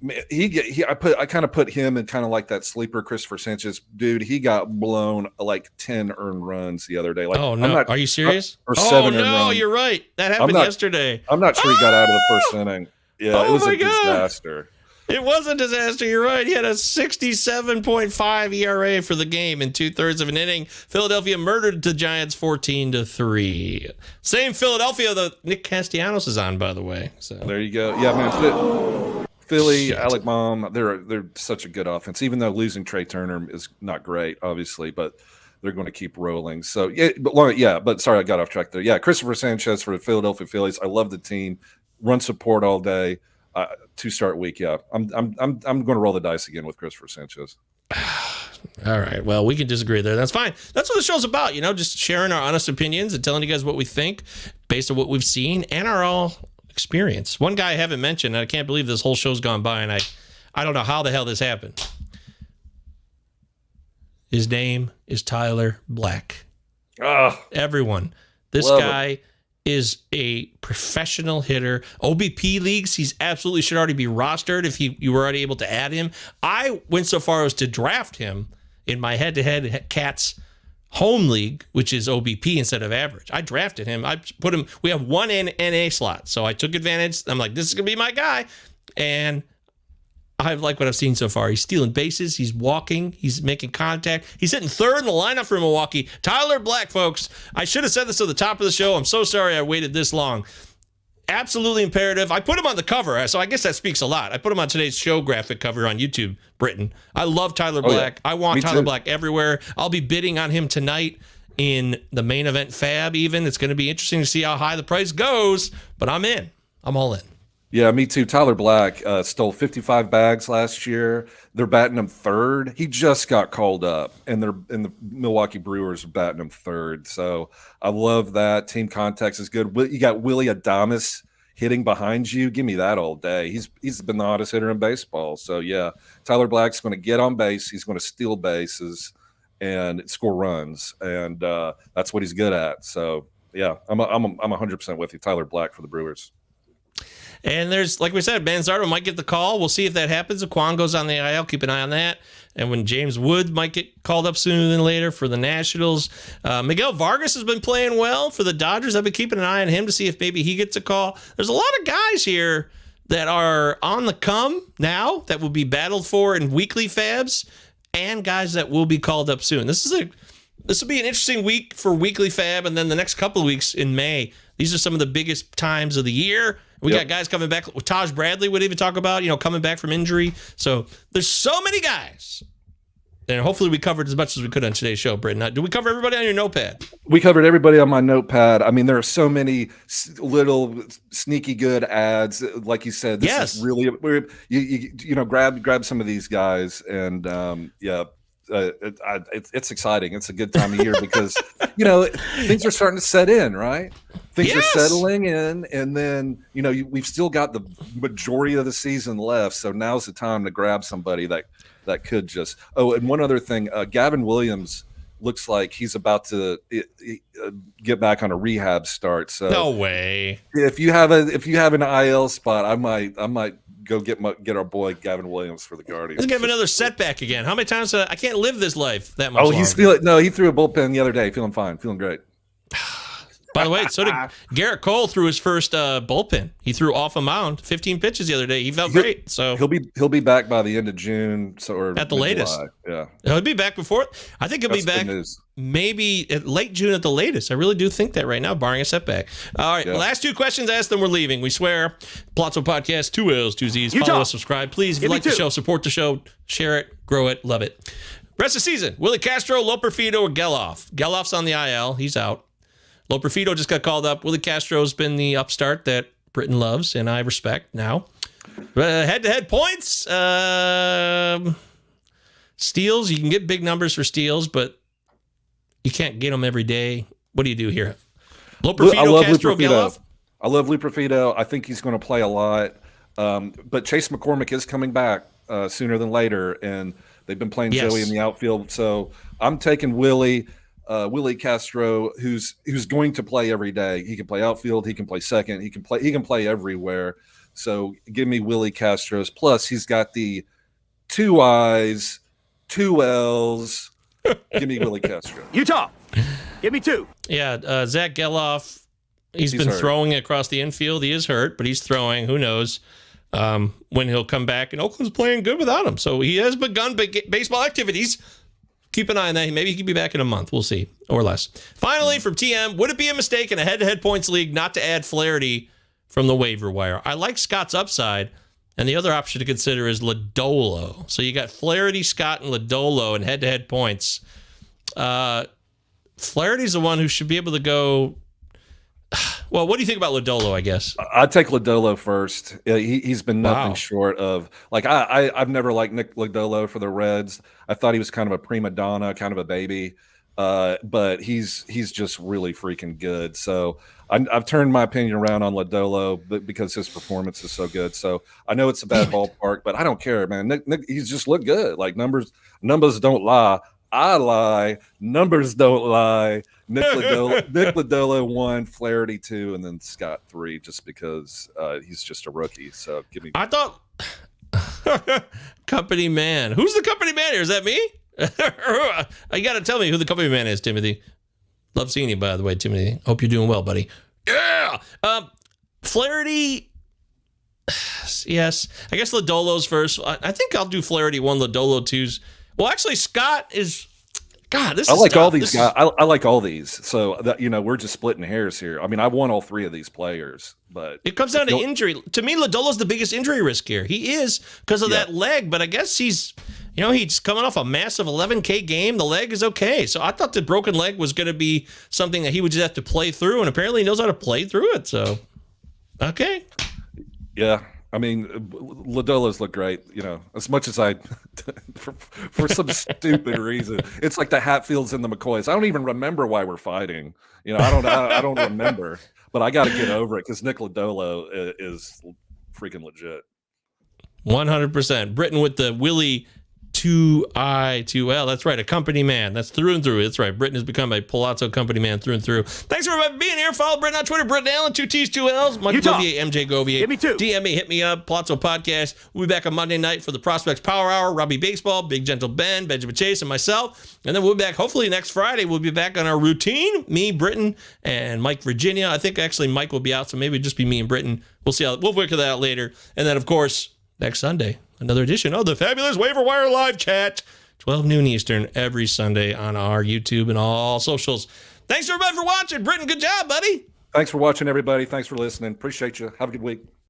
I kind of put him in kind of like that sleeper Christopher Sanchez dude. He got blown like 10 earned runs the other day. Like, oh no, are you serious? Or 7 earned runs. You're right. That happened yesterday. I'm not sure he got out of the first inning. Yeah, it was a disaster. It was a disaster. You're right. He had a 67.5 ERA for the game in 2/3 of an inning. Philadelphia murdered the Giants 14-3. Same Philadelphia that Nick Castellanos is on, by the way. So there you go. Yeah, man. Philly, Alec Baum, they're such a good offense. Even though losing Trey Turner is not great, obviously, but they're going to keep rolling. So but sorry, I got off track there. Yeah, Christopher Sanchez for the Philadelphia Phillies. I love the team. Run support all day. 2-start week. Yeah, I'm going to roll the dice again with Christopher Sanchez. All right. Well, we can disagree there. That's fine. That's what the show's about. Just sharing our honest opinions and telling you guys what we think based on what we've seen and our all experience. One guy I haven't mentioned, and I can't believe this whole show's gone by, and I don't know how the hell this happened. His name is Tyler Black. Oh, everyone. This guy is a professional hitter. OBP leagues, he's absolutely should already be rostered if you were already able to add him. I went so far as to draft him in my head-to-head Cats home league, which is OBP instead of average. I drafted him. I put him. We have one NA slot, so I took advantage. I'm like, this is gonna be my guy, and I like what I've seen so far. He's stealing bases. He's walking. He's making contact. He's hitting third in the lineup for Milwaukee. Tyler Black, folks. I should have said this at the top of the show. I'm so sorry I waited this long. Absolutely imperative. I put him on the cover, so I guess that speaks a lot. I put him on today's show graphic cover on YouTube, Britton. I love Tyler Black. Yeah. I want Tyler Black everywhere. I'll be bidding on him tonight in the main event Fab even. It's going to be interesting to see how high the price goes, but I'm in. I'm all in. Yeah, me too. Tyler Black stole 55 bags last year. They're batting him third. He just got called up, and the Milwaukee Brewers are batting him third. So I love that. Team context is good. You got Willie Adames hitting behind you. Give me that all day. He's been the hottest hitter in baseball. So yeah, Tyler Black's going to get on base. He's going to steal bases and score runs, and that's what he's good at. So yeah, I'm 100% with you. Tyler Black for the Brewers. And there's, like we said, Manzardo might get the call. We'll see if that happens. If Quan goes on the IL, keep an eye on that. And when James Wood might get called up sooner than later for the Nationals. Miguel Vargas has been playing well for the Dodgers. I've been keeping an eye on him to see if maybe he gets a call. There's a lot of guys here that are on the come now that will be battled for in weekly Fabs, and guys that will be called up soon. This will be an interesting week for weekly Fab, and then the next couple of weeks in May. These are some of the biggest times of the year. We got guys coming back. Taj Bradley would even talk about, coming back from injury. So there's so many guys. And hopefully we covered as much as we could on today's show, Britton. Do we cover everybody on your notepad? We covered everybody on my notepad. I mean, there are so many little sneaky good ads. Like you said, this is really grab some of these guys, and it's exciting. It's a good time of year because things are starting to set in, right? Things are settling in, and then we've still got the majority of the season left. So now's the time to grab somebody that could just. Oh, and one other thing, Gavin Williams looks like he's about to get back on a rehab start. So no way. If you have an IL spot, I might go get our boy Gavin Williams for the Guardians. He's gonna have another setback again. How many times I can't live this life that much? Oh, he threw a bullpen the other day, feeling fine, feeling great. By the way, so did Garrett Cole threw his first bullpen. He threw off a mound, 15 pitches the other day. He felt great. So he'll be back by the end of June, or at the latest. Yeah, he'll be back before. I think he'll be back maybe at late June at the latest. I really do think that right now, barring a setback. All right, last two questions asked, then we're leaving. We swear. Palazzo Podcast, 2 L's, 2 Z's. Follow us, subscribe, please. If you like the show, support the show, share it, grow it, love it. Rest of the season: Willie Castro, Loperfido, or Geloff. Geloff's on the IL. He's out. Loperfido just got called up. Willie Castro's been the upstart that Britton loves, and I respect now. Head-to-head points. Steals, you can get big numbers for steals, but you can't get them every day. What do you do here? Loperfido, Castro, Geloff? I love Loperfido. I think he's going to play a lot. But Chase McCormick is coming back sooner than later, and they've been playing Joey in the outfield. So I'm taking Willie Castro, who's going to play every day. He can play outfield, he can play second, he can play everywhere. So give me Willie Castro's. Plus, he's got the 2 I's, 2 L's. Give me Willie Castro. Utah, give me 2. Yeah, Zach Geloff. He's been throwing across the infield. He is hurt, but he's throwing. Who knows when he'll come back? And Oakland's playing good without him. So he has begun baseball activities. Keep an eye on that. Maybe he could be back in a month. We'll see, or less. Finally, from TM, would it be a mistake in a head-to-head points league not to add Flaherty from the waiver wire? I like Scott's upside, and the other option to consider is Lodolo. So you got Flaherty, Scott, and Lodolo in head-to-head points. Flaherty's the one who should be able to go. Well, what do you think about Lodolo, I guess? I'd take Lodolo first. He's been nothing short of, like, I've never liked Nick Lodolo for the Reds. I thought he was kind of a prima donna, kind of a baby. But he's just really freaking good. So I've turned my opinion around on Lodolo because his performance is so good. So I know it's a bad ballpark, but I don't care, man. Nick he's just looked good. Like numbers don't lie. I lie. Numbers don't lie. Nick Lodolo 1, Flaherty 2, and then Scott 3, just because he's just a rookie. So give me. I thought company man. Who's the company man here? Is that me? You got to tell me who the company man is, Timothy. Love seeing you, by the way, Timothy. Hope you're doing well, buddy. Yeah. Flaherty. Yes. I guess Lodolo's first. I think I'll do Flaherty 1, Lodolo 2's. Well, actually, Scott is. God, this is. I like tough. all these guys. I like all these. So that, we're just splitting hairs here. I mean, I want all 3 of these players, but it comes down to injury. To me, Lodolo's the biggest injury risk here. He is because of that leg, but I guess he's coming off a massive 11K game. The leg is okay. So I thought the broken leg was going to be something that he would just have to play through, and apparently he knows how to play through it. So, okay. Yeah. I mean, Lodolo's look great, as much as for some stupid reason. It's like the Hatfields and the McCoys. I don't even remember why we're fighting. I don't remember, but I got to get over it because Nick Lodolo is freaking legit. 100%. Britton with the Willie 2I2L. That's right. A company man. That's through and through. That's right. Britton has become a Palazzo company man through and through. Thanks for being here. Follow Britton on Twitter. Britton Allan, 2 T's, 2 L's. Mike Govier, MJ Govier. Give me 2. DM me. Hit me up. Palazzo Podcast. We'll be back on Monday night for the Prospects Power Hour. Robbie Baseball, Big Gentle Ben, Benjamin Chase, and myself. And then we'll be back hopefully next Friday. We'll be back on our routine. Me, Britton, and Mike Virginia. I think actually Mike will be out, so maybe it'll just be me and Britton. We'll see how we'll work that out later. And then, of course, next Sunday, another edition of the Fabulous Waiver Wire Live Chat. 12 noon Eastern every Sunday on our YouTube and all socials. Thanks everybody for watching. Britton, good job, buddy. Thanks for watching, everybody. Thanks for listening. Appreciate you. Have a good week.